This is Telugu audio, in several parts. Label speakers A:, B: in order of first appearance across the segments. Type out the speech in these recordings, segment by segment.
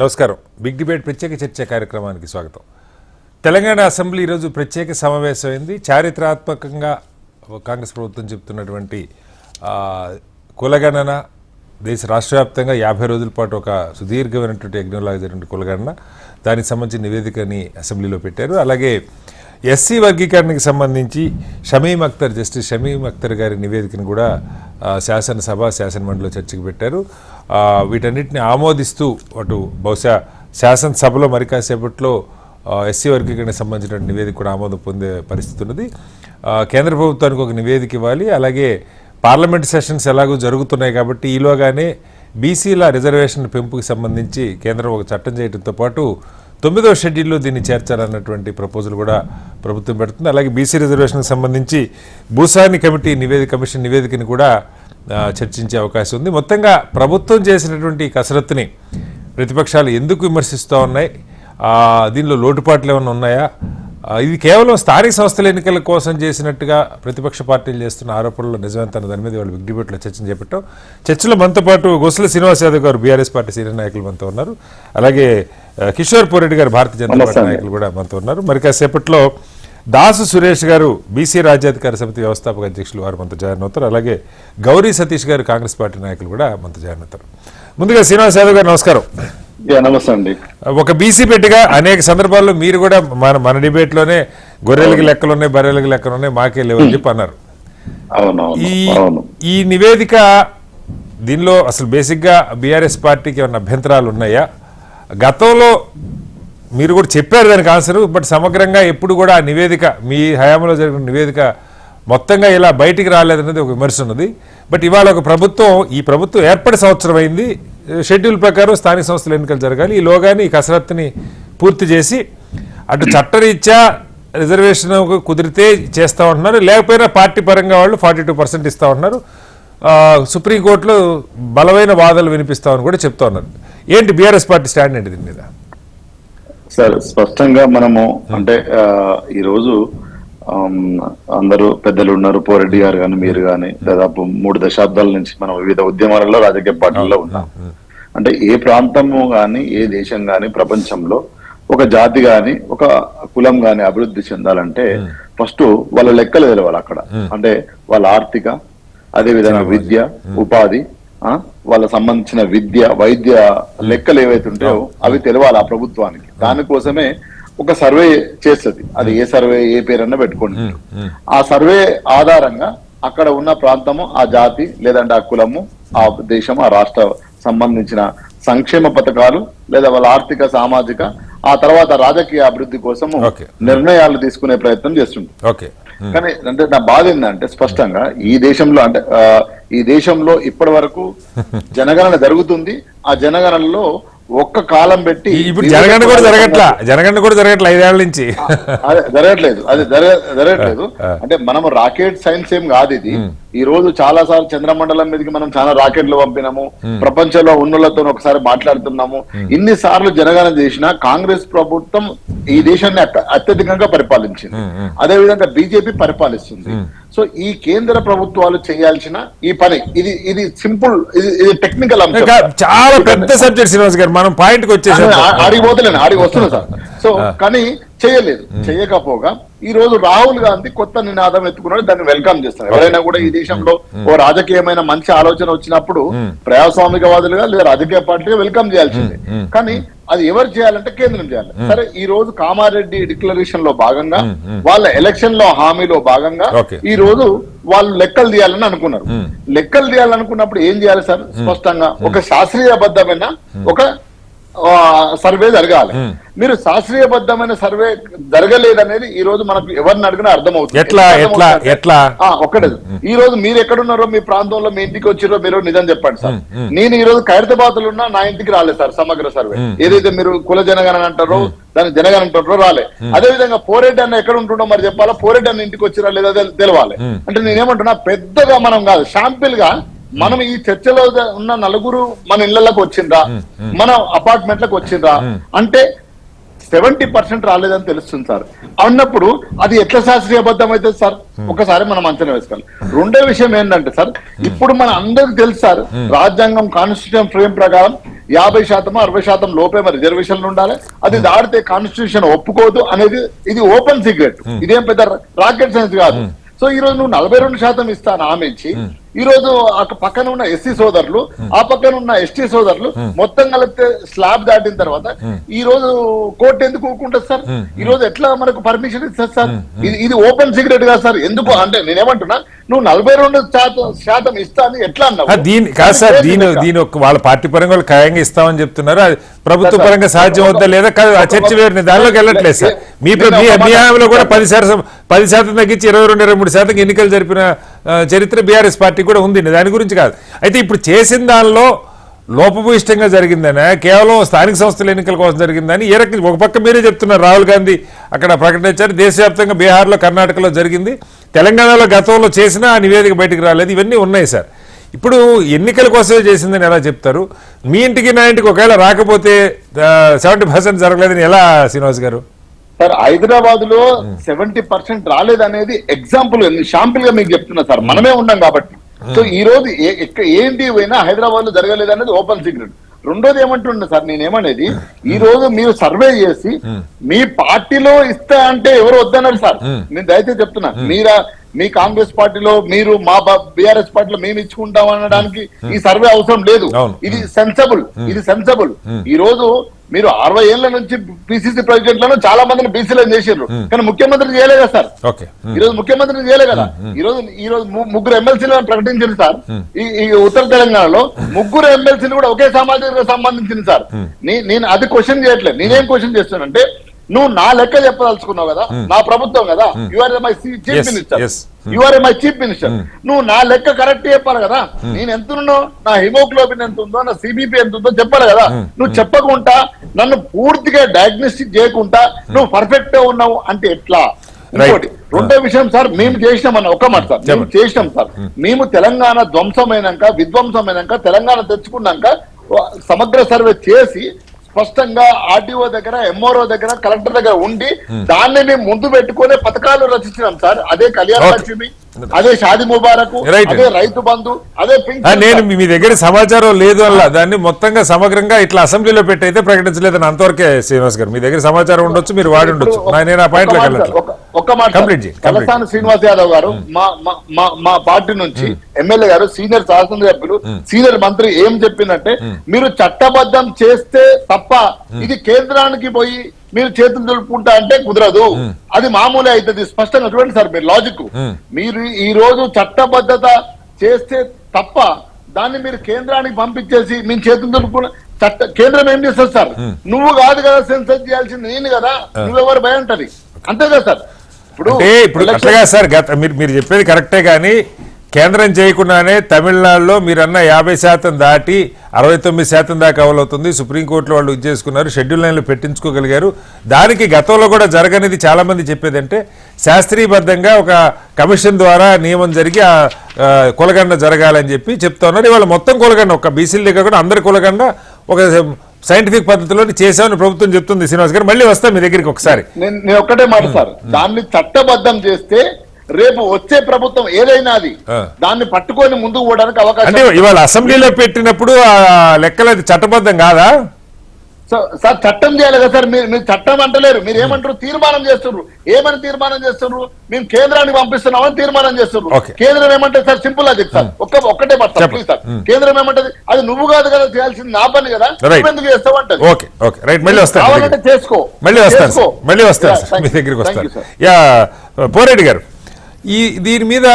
A: నమస్కారం. బిగ్ డిబేట్ ప్రత్యేక చర్చ కార్యక్రమానికి స్వాగతం. తెలంగాణ అసెంబ్లీ ఈరోజు ప్రత్యేక సమావేశమైంది. చారిత్రాత్మకంగా కాంగ్రెస్ ప్రభుత్వం చెప్తున్నటువంటి కులగణన దేశ రాష్ట్ర వ్యాప్తంగా 50 రోజుల పాటు ఒక సుదీర్ఘమైనటువంటి యజ్ఞంలాగా జరిగిన కులగణన, దానికి సంబంధించిన నివేదికని అసెంబ్లీలో పెట్టారు. అలాగే ఎస్సీ వర్గీకరణకి సంబంధించి జస్టిస్ షమీమ్ అఖ్తర్ గారి నివేదికను కూడా శాసనమండలిలో చర్చకు పెట్టారు. వీటన్నిటిని ఆమోదిస్తూ అటు బహుశా శాసనసభలో మరి కాసేపట్లో ఎస్సీ వర్గీకరణకు సంబంధించిన నివేదిక కూడా ఆమోదం పొందే పరిస్థితి ఉన్నది. కేంద్ర ప్రభుత్వానికి ఒక నివేదిక ఇవ్వాలి. అలాగే పార్లమెంట్ సెషన్స్ ఎలాగో జరుగుతున్నాయి కాబట్టి ఈలోగానే బీసీల రిజర్వేషన్ పెంపుకి సంబంధించి కేంద్రం ఒక చట్టం చేయడంతో పాటు 9వ షెడ్యూల్లో దీన్ని చేర్చాలన్నటువంటి ప్రపోజల్ కూడా ప్రభుత్వం పెడుతుంది. అలాగే బీసీ రిజర్వేషన్కి సంబంధించి భూసాని కమిటీ కమిషన్ నివేదికని కూడా చర్చించే అవకాశం ఉంది. మొత్తంగా ప్రభుత్వం చేసినటువంటి కసరత్తుని ప్రతిపక్షాలు ఎందుకు విమర్శిస్తూ ఉన్నాయి, దీనిలో లోటుపాట్లు ఏమైనా ఉన్నాయా, ఇది కేవలం స్థానిక సంస్థల ఎన్నికల కోసం చేసినట్టుగా ప్రతిపక్ష పార్టీలు చేస్తున్న ఆరోపణలు నిజమంత దాని మీద వాళ్ళు బిగ్ డిబేట్లో చర్చను చేపట్టాం. చర్చలో మనతో పాటు గొసల శ్రీనివాస్ యాదవ్ గారు బీఆర్ఎస్ పార్టీ సీనియర్ నాయకులు మనతో ఉన్నారు. అలాగే కిషోర్ పూరెడ్డి గారు భారతీయ జనతా పార్టీ నాయకులు కూడా మనతో ఉన్నారు. మరి కాసేపట్లో దాసు సురేష్ గారు బీసీ రాజ్యాధికార సమితి వ్యవస్థాపక అధ్యక్షులు వారు మనతో జాయిన్ అవుతారు. అలాగే గౌరీ సతీష్ గారు కాంగ్రెస్ పార్టీ నాయకులు కూడా మనతో జాయిన్ అవుతారు. ముందుగా శ్రీనివాస్ యాదవ్ గారు నమస్కారం.
B: నమస్తే అండి.
A: ఒక బీసీ పెట్టిగా అనేక సందర్భాల్లో మీరు కూడా మన డిబేట్ లోనే గొర్రెలకి లెక్కలున్నాయి, బర్రెలకి లెక్కలున్నాయి, మాకే లేవని చెప్పి అన్నారు. ఈ నివేదిక దీనిలో అసలు బేసిక్ గా బీఆర్ఎస్ పార్టీకి ఏమైనా అభ్యంతరాలు ఉన్నాయా? గతంలో మీరు కూడా చెప్పారు దానికి ఆన్సర్, బట్ సమగ్రంగా ఎప్పుడు కూడా ఆ నివేదిక మీ హయాంలో జరిగిన నివేదిక మొత్తంగా ఇలా బయటికి రాలేదనేది ఒక విమర్శ ఉన్నది. బట్ ఇవాళ ఒక ఈ ప్రభుత్వం ఏర్పడి సంవత్సరం అయింది. షెడ్యూల్ ప్రకారం స్థానిక సంస్థల ఎన్నికలు జరగాలి. ఈలోగానే ఈ కసరత్తుని పూర్తి చేసి అటు చట్టరీత్యా రిజర్వేషన్ కుదిరితే చేస్తూ ఉంటున్నారు, లేకపోయినా పార్టీ పరంగా వాళ్ళు 42% ఇస్తూ ఉంటున్నారు. సుప్రీంకోర్టులో బలమైన వాదనలు వినిపిస్తామని కూడా చెప్తా ఉన్నారు. ఏంటి బీఆర్ఎస్ పార్టీ స్టాండ్ ఏంటి దీని మీద?
B: సార్, స్పష్టంగా మనము అంటే ఈరోజు అందరూ పెద్దలు ఉన్నారు, పోరెడ్డి గారు కానీ మీరు కానీ దాదాపు 3 దశాబ్దాల నుంచి మనం వివిధ ఉద్యమాలలో రాజకీయ పార్టీల్లో ఉన్నాం. అంటే ఏ ప్రాంతము గాని ఏ దేశం గాని ప్రపంచంలో ఒక జాతి గాని ఒక కులం గాని అభివృద్ధి చెందాలంటే ఫస్ట్ వాళ్ళ లెక్కలు తెలవాలి అక్కడ. అంటే వాళ్ళ ఆర్థిక, అదే విధంగా విద్య, ఉపాధి, వాళ్ళ సంబంధించిన వైద్య లెక్కలు ఏవైతే ఉంటాయో అవి తెలవాలి ఆ ప్రభుత్వానికి. దానికోసమే ఒక సర్వే చేస్తుంది. అది ఏ సర్వే, ఏ పేరన్నా పెట్టుకోండి. ఆ సర్వే ఆధారంగా అక్కడ ఉన్న ప్రాంతము, ఆ జాతి లేదంటే ఆ కులము, ఆ దేశం, ఆ రాష్ట్ర సంబంధించిన సంక్షేమ పథకాలు లేదా వాళ్ళ ఆర్థిక, సామాజిక, ఆ తర్వాత రాజకీయ అభివృద్ధి కోసము నిర్ణయాలు తీసుకునే ప్రయత్నం చేస్తుంది. కానీ అంటే నా బాధ ఏంటంటే స్పష్టంగా ఈ దేశంలో ఇప్పటి వరకు జనగణన జరుగుతుంది. ఆ జనగణనలో ఒక్క కాలం పెట్టి
A: ఇప్పుడు జనగణన కూడా జరగట్లా 5 ఏళ్ల నుంచి
B: జరగట్లేదు. అంటే మనం రాకెట్ సైన్స్ ఏం కాదు ఇది. ఈ రోజు చాలా సార్లు చంద్రమండలం మీదకి మనం చాలా రాకెట్లు పంపినాము, ప్రపంచంలో ఉన్నోళ్లతో ఒకసారి మాట్లాడుతున్నాము. ఇన్ని సార్లు జనగణన చేసినా కాంగ్రెస్ ప్రభుత్వం ఈ దేశాన్ని అత్యధికంగా పరిపాలించింది. అదే విధంగా బీజేపీ పరిపాలిస్తుంది. సో ఈ కేంద్ర ప్రభుత్వాలు చేయాల్సిన ఈ పని ఇది సింపుల్, ఇది టెక్నికల్ అంశం,
A: చాలా పెద్ద సబ్జెక్ట్ శ్రీనివాస్ గారు. మనం పాయింట్కి వచ్చేసాం,
B: ఆడికి వస్తున్నా సార్. సో కానీ చేయలేదు. చేయకపోగా ఈ రోజు రాహుల్ గాంధీ కొత్త నినాదం ఎత్తుకున్నాడు, దాన్ని వెల్కమ్ చేస్తారు. ఎవరైనా కూడా ఈ దేశంలో ఓ రాజకీయమైన మంచి ఆలోచన వచ్చినప్పుడు ప్రజాస్వామికవాదులుగా లేదా రాజకీయ పార్టీగా వెల్కమ్ చేయాల్సిందే. కానీ అది ఎవరు చేయాలంటే కేంద్రం చేయాలి. సరే, ఈ రోజు కామారెడ్డి డిక్లరేషన్ లో భాగంగా, వాళ్ళ ఎలక్షన్ లో హామీలో భాగంగా ఈ రోజు వాళ్ళు లెక్కలు తీయాలని అనుకున్నారు. లెక్కలు తీయాలనుకున్నప్పుడు ఏం చేయాలి సార్? స్పష్టంగా ఒక శాస్త్రీయబద్ధమైన ఒక సర్వే జరగాలి. మీరు శాస్త్రీయబద్ధమైన సర్వే జరగలేదనేది ఈ రోజు మనకు ఎవరిని అడిగినా అర్థమవుతుంది. ఒక్కటే, ఈ రోజు మీరు ఎక్కడున్నారో, మీ ప్రాంతంలో మీ ఇంటికి వచ్చిరో మీరు నిజం చెప్పండి సార్. నేను ఈ రోజు ఖైరతాబాద్లో ఉన్నా, నా ఇంటికి రాలేదు సార్ సమగ్ర సర్వే. ఏదైతే మీరు కుల జనగణన అంటారో దాన్ని జనగణన అంటారో రాలే. అదే విధంగా పోరెడ్డి అన్న ఎక్కడ ఉంటుండో మరి చెప్పాలా, పోరెడ్డి అన్న ఇంటికి వచ్చిరా లేదా తెలవాలి. అంటే నేనేమంటున్నా, పెద్దగా మనం కాదు, షాంపిల్ గా మనం ఈ చర్చలో ఉన్న నలుగురు మన ఇళ్లకు వచ్చిండ్రా, మన అపార్ట్మెంట్లకు వచ్చిండ్రా అంటే 70% రాలేదని తెలుస్తుంది సార్. అన్నప్పుడు అది ఎట్లా శాస్త్రీయబద్ధం అవుతుంది సార్? ఒకసారి మనం అంచనా వేసుకోవాలి. రెండో విషయం ఏంటంటే సార్, ఇప్పుడు మన అందరికి తెలుసు సార్, రాజ్యాంగం కాన్స్టిట్యూషన్ ఫ్రేమ్ ప్రకారం 50% 60% లోపే రిజర్వేషన్లు ఉండాలి. అది దాడితే కాన్స్టిట్యూషన్ ఒప్పుకోదు అనేది ఇది ఓపెన్ సీక్రెట్. ఇదేం పెద్ద రాకెట్ సైన్స్ కాదు. సో ఈ రోజు నువ్వు 42% ఇస్తాను ఆమె ఇచ్చి, ఈ రోజు ఆ పక్కన ఉన్న ఎస్సీ సోదరులు, ఆ పక్కన ఉన్న ఎస్టీ సోదరులు మొత్తం కలిపితే స్లాబ్ దాటిన తర్వాత ఈ రోజు కోర్టు ఎందుకు ఊరుకుంటుంది సార్? ఈ రోజు ఎట్లా మనకు పర్మిషన్ ఇస్తారు సార్? ఇది ఓపెన్ సీక్రెట్ కాదు సార్. ఎందుకు అంటే నేనేమంటున్నా, నువ్వు 42% ఇస్తా అని ఎట్లా అన్నావు?
A: దీని కాదు సార్, దీని వాళ్ళ పార్టీ పరంగా వాళ్ళు ఖాయంగా ఇస్తామని చెప్తున్నారు. అది ప్రభుత్వ పరంగా సాధ్యం అవుతా లేదా కాదు, ఆ చర్చ వేరు, దానిలోకి వెళ్ళట్లేదు సార్. మీ హామీలో కూడా 10% తగ్గించి 22-23% ఎన్నికలు జరిపిన చరిత్ర బీఆర్ఎస్ పార్టీ కూడా ఉంది. దాని గురించి కాదు. అయితే ఇప్పుడు చేసిన దానిలో లోపభూయిష్టంగా జరిగిందనే, కేవలం స్థానిక సంస్థల ఎన్నికల కోసం జరిగిందని ఏ రకంగా ఒక పక్క మీరే చెప్తున్నారు. రాహుల్ గాంధీ అక్కడ ప్రకటించారు, దేశవ్యాప్తంగా బీహార్లో కర్ణాటకలో జరిగింది, తెలంగాణలో గతంలో చేసిన ఆ నివేదిక బయటకు రాలేదు. ఇవన్నీ ఉన్నాయి సార్. ఇప్పుడు ఎన్నికల కోసమే చేసిందని ఎలా చెప్తారు? మీ ఇంటికి నా ఇంటికి ఒకవేళ రాకపోతే 70% జరగలేదని ఎలా శ్రీనివాస్ గారు?
B: సార్, హైదరాబాద్ లో 70% రాలేదనేది ఎగ్జాంపుల్, షాంపుల్ గా మీకు చెప్తున్నా సార్. మనమే ఉన్నాం కాబట్టి. సో ఈ రోజు ఏంటి పోయినా హైదరాబాద్ లో జరగలేదు అనేది ఓపెన్ సీక్రెట్. రెండోది ఏమంటున్నా సార్, నేనేమనేది, ఈ రోజు మీరు సర్వే చేసి మీ పార్టీలో ఇస్తా అంటే ఎవరు వద్దన్నారు సార్? నేను దయచేసి చెప్తున్నా, మీ కాంగ్రెస్ పార్టీలో మీరు, మా బీఆర్ఎస్ పార్టీలో మేము ఇచ్చుకుంటాం అనడానికి ఈ సర్వే అవసరం లేదు. ఇది సెన్సబుల్. ఈ రోజు మీరు 60 ఏళ్ల నుంచి పిసిసి ప్రెసిడెంట్లను చాలా మందిని బీసీలను చేసారు, కానీ ముఖ్యమంత్రి చేయలేదు కదా సార్. ఈ రోజు ముఖ్యమంత్రి చేయలేదు కదా. ఈ రోజు 3 ఎమ్మెల్సీలను ప్రకటించారు సార్. ఈ ఉత్తర తెలంగాణలో 3 ఎమ్మెల్సీలు కూడా ఒకే సామాజిక సంబంధించింది సార్. నేను అది క్వశ్చన్ చేయట్లేదు. నేనేం క్వశ్చన్ చేస్తానంటే, నువ్వు నా లెక్క చెప్పదలుచుకున్నావు కదా, నా ప్రభుత్వం కదా, యుఆర్ మై చీఫ్ మినిస్టర్, నువ్వు నా లెక్క కరెక్ట్ చెప్పాలి కదా. నేను ఎంత ఉన్నావు, నా హిమోగ్లోబిన్ ఎంత ఉందో, నా సిబిపి ఎంత ఉందో చెప్పాలి కదా. నువ్వు చెప్పకుండా, నన్ను పూర్తిగా డయాగ్నోస్టిక్ చేయకుండా నువ్వు పర్ఫెక్ట్ గా ఉన్నావు అంటే ఎట్లా? ఇంకోటి రెండో విషయం సార్, మేము చేసినామన్న ఒక్క మాట సార్, మేము చేసినాం సార్. మేము తెలంగాణ విధ్వంసమైనాక తెలంగాణ తెచ్చుకున్నాక సమగ్ర సర్వే చేసి స్పష్టంగా ఆర్డీఓ దగ్గర, ఎంఆర్ఓ దగ్గర, కలెక్టర్ దగ్గర ఉండి దాన్ని మేము ముందు పెట్టుకునే పథకాలు రచించినాం సార్. అదే కళ్యాణ లక్ష్మి, అదే షాది ముబారక్, అదే రైతు బంధు, అదే పింఛన్.
A: నేను మీ దగ్గర సమాచారం లేదు అలా దాన్ని మొత్తంగా సమగ్రంగా ఇట్లా అసెంబ్లీలో పెట్టయితే ప్రకటించలేదని అంతవరకే శ్రీనివాస్ గారు. మీ దగ్గర సమాచారం ఉండొచ్చు, మీరు వాడి ఉండొచ్చు. నేను ఆ పాయింట్
B: ఒక్క మాట, తలసాని శ్రీనివాస్ యాదవ్ గారు మా పార్టీ నుంచి ఎమ్మెల్యే గారు, సీనియర్ శాసనసభ్యులు, సీనియర్ మంత్రి ఏం చెప్పిందంటే, మీరు చట్టబద్ధం చేస్తే తప్ప ఇది కేంద్రానికి పోయి మీరు చేతులు దులుపుకుంటా అంటే కుదరదు. అది మామూలే అవుతుంది. స్పష్టంగా చూడండి సార్, మీరు లాజిక్. మీరు ఈ రోజు చట్టబద్ధత చేస్తే తప్ప దాన్ని మీరు కేంద్రానికి పంపించేసి మేము చేతులు దులుపుకున్న కేంద్రం ఏం చేస్తారు సార్? నువ్వు కాదు కదా సెన్సస్ చేయాల్సింది, నేను కదా, నువ్వెవరు భయం ఉంటది, అంతే కదా సార్.
A: ఇప్పుడు అట్లాగా సార్, మీరు చెప్పేది కరెక్టే, కానీ కేంద్రం చేయకుండానే తమిళనాడులో మీరన్న 50% దాటి 69% దాకా అమలవుతుంది. సుప్రీంకోర్టులో వాళ్ళు ఇది చేసుకున్నారు, షెడ్యూల్ లైన్లు పెట్టించుకోగలిగారు. దానికి గతంలో కూడా జరగనిది చాలా మంది చెప్పేదంటే, శాస్త్రీయబద్ధంగా ఒక కమిషన్ ద్వారా నియమం జరిగి ఆ కులగండ జరగాలని చెప్పి చెప్తా ఉన్నారు. ఇవాళ మొత్తం కులగండ, ఒక బీసీల దగ్గర కూడా అందరి కులగండ ఒక సైంటిఫిక్ పద్ధతిలో చేసామని ప్రభుత్వం చెప్తుంది. శ్రీనివాస్ గారు, మళ్ళీ వస్తాం మీ దగ్గరికి ఒకసారి.
B: నేను ఒక్కటే మాట సార్, దాన్ని చట్టబద్ధం చేస్తే రేపు వచ్చే ప్రభుత్వం ఏదైనా అది దాన్ని పట్టుకొని ముందుకు పోవడానికి అవకాశం.
A: అంటే ఇవాళ అసెంబ్లీలో పెట్టినప్పుడు ఆ లెక్కలు అది చట్టబద్ధం కాదా
B: సార్? చట్టం చేయాలి కదా సార్. మీరు చట్టం అంటలేరు, మీరు ఏమంటారు? తీర్మానం చేస్తున్నారు. ఏమని తీర్మానం చేస్తున్నారు? మేము కేంద్రానికి పంపిస్తున్నామని తీర్మానం చేస్తున్నారు. కేంద్రం ఏమంటే సార్, సింపుల్ అది సార్, ఒక్కటే మాట ప్లీజ్ సార్. కేంద్రం ఏమంటది, అది నువ్వు కాదు కదా చేయాల్సింది, నా పని కదా, ఎందుకు చేస్తావు అంటే చేసుకో.
A: మళ్ళీ వస్తాను మీ దగ్గరికి వస్తాను. పోరెడ్డి గారు, దీని మీద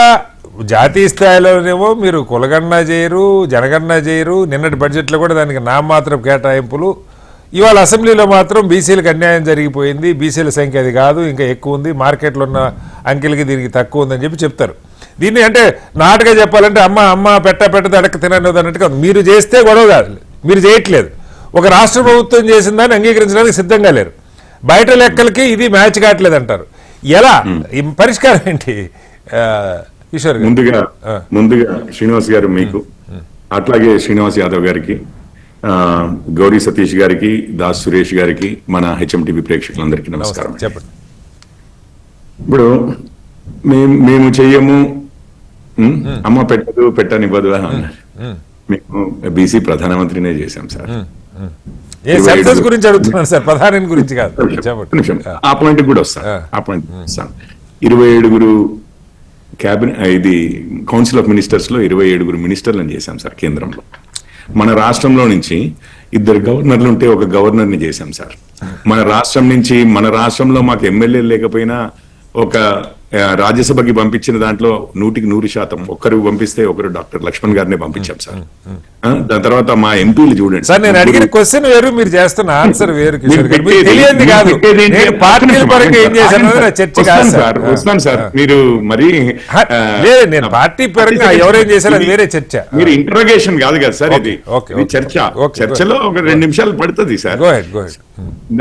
A: జాతీయ స్థాయిలోనేమో మీరు కులగణన చేయరు, జనగణన చేయరు. నిన్నటి బడ్జెట్లో కూడా దానికి నామమాత్రం కేటాయింపులు. ఇవాళ అసెంబ్లీలో మాత్రం బీసీలకు అన్యాయం జరిగిపోయింది, బీసీల సంఖ్య అది కాదు ఇంకా ఎక్కువ ఉంది, మార్కెట్లో ఉన్న అంకెలకి దీనికి తక్కువ ఉందని చెప్తారు. దీన్ని అంటే నాటుగా చెప్పాలంటే అమ్మ పెట్టదు అడక్క తినదు అన్నట్టుగా మీరు చేస్తే గొడవ కాదు, మీరు చేయట్లేదు. ఒక రాష్ట్ర ప్రభుత్వం చేసిన దాన్ని అంగీకరించడానికి సిద్ధంగా లేరు. బయట లెక్కలకి ఇది మ్యాచ్ కావట్లేదు అంటారు. ఎలా పరిష్కారం ఏంటి కిషోర్ గారు?
C: ముందుగా శ్రీనివాస్ గారు మీకు, అట్లాగే శ్రీనివాస్ యాదవ్ గారికి గౌరీ సతీష్ గారికి, దాస్ సురేష్ గారికి, మన హెచ్ఎంటీవీ ప్రేక్షకులందరికీ నమస్కారం.
A: చెప్పండి.
C: ఇప్పుడు మేము చెయ్యము, అమ్మ పెట్టదు పెట్టనివ్వదు అన్నారు. మేము బీసీ ప్రధానమంత్రినే చేశాం సార్.
A: ఏ సక్సెస్ గురించి అడుగుతున్నాను సార్, ప్రధాని గురించి కాదు. చెప్పండి.
C: ఆ పాయింట్ కూడా వస్తాను. ఆ పాయింట్ వస్తాను. 27 క్యాబినెట్, ఇది కౌన్సిల్ ఆఫ్ మినిస్టర్స్ లో 27 మినిస్టర్లను చేశాం సార్ కేంద్రంలో. మన రాష్ట్రంలో నుంచి 2 గవర్నర్లు ఉంటే 1 గవర్నర్ని చేశాం సార్. మన రాష్ట్రం నుంచి, మన రాష్ట్రంలో మాకు ఎమ్మెల్యేలు లేకపోయినా ఒక రాజ్యసభకి పంపించిన దాంట్లో 100% ఒకరు పంపిస్తే ఒకరు డాక్టర్ లక్ష్మణ్ గారినే పంపించాం సార్. దాని తర్వాత మా ఎంపీలు చూడండి
A: సార్, నేను అడిగిన క్వశ్చన్ వేరు, మీరు చేస్తున్న ఆన్సర్ వేరు. తెలియంది కాదు, నేను పార్టీల పరంగా ఏం చేశాను చర్చ కాదు సార్.
C: వస్తాను సార్. మీరు మరి
A: లేదు, నేను పార్టీ పరంగా ఎవరేం చేశారు అది వేరే చర్చ.
C: మీరు ఇంటరోగేషన్ కాదు కదా సార్, ఇది చర్చ. చర్చలో ఒక 2 నిమిషాలు పడుతుంది సార్.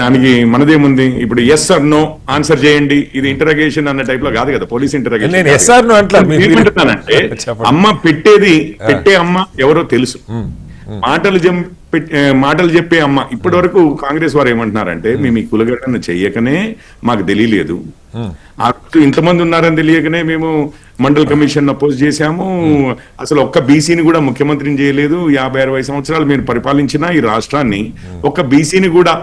C: దానికి మనదేముంది, ఇప్పుడు ఎస్ ఆర్ నో ఆన్సర్ చేయండి, ఇది ఇంటరోగేషన్ అన్న టైప్ లో కాదు కదా, పోలీస్ ఇంటరోగేషన్.
A: నేను ఎస్ ఆర్ నో
C: అంటే అమ్మ పెట్టే అమ్మ ఎవరో తెలుసు, మాటలు చెప్పే అమ్మ. ఇప్పటి వరకు కాంగ్రెస్ వారు ఏమంటున్నారంటే, మేము ఈ కులగడను చెయ్యకనే మాకు తెలియలేదు, ఇంతమంది ఉన్నారని తెలియకనే మేము మండల్ కమిషన్ అపోజ్ చేశాము, అసలు ఒక్క బీసీని కూడా ముఖ్యమంత్రిని చేయలేదు, 50-60 సంవత్సరాలు మీరు పరిపాలించిన ఈ రాష్ట్రాన్ని ఒక్క బీసీని కూడా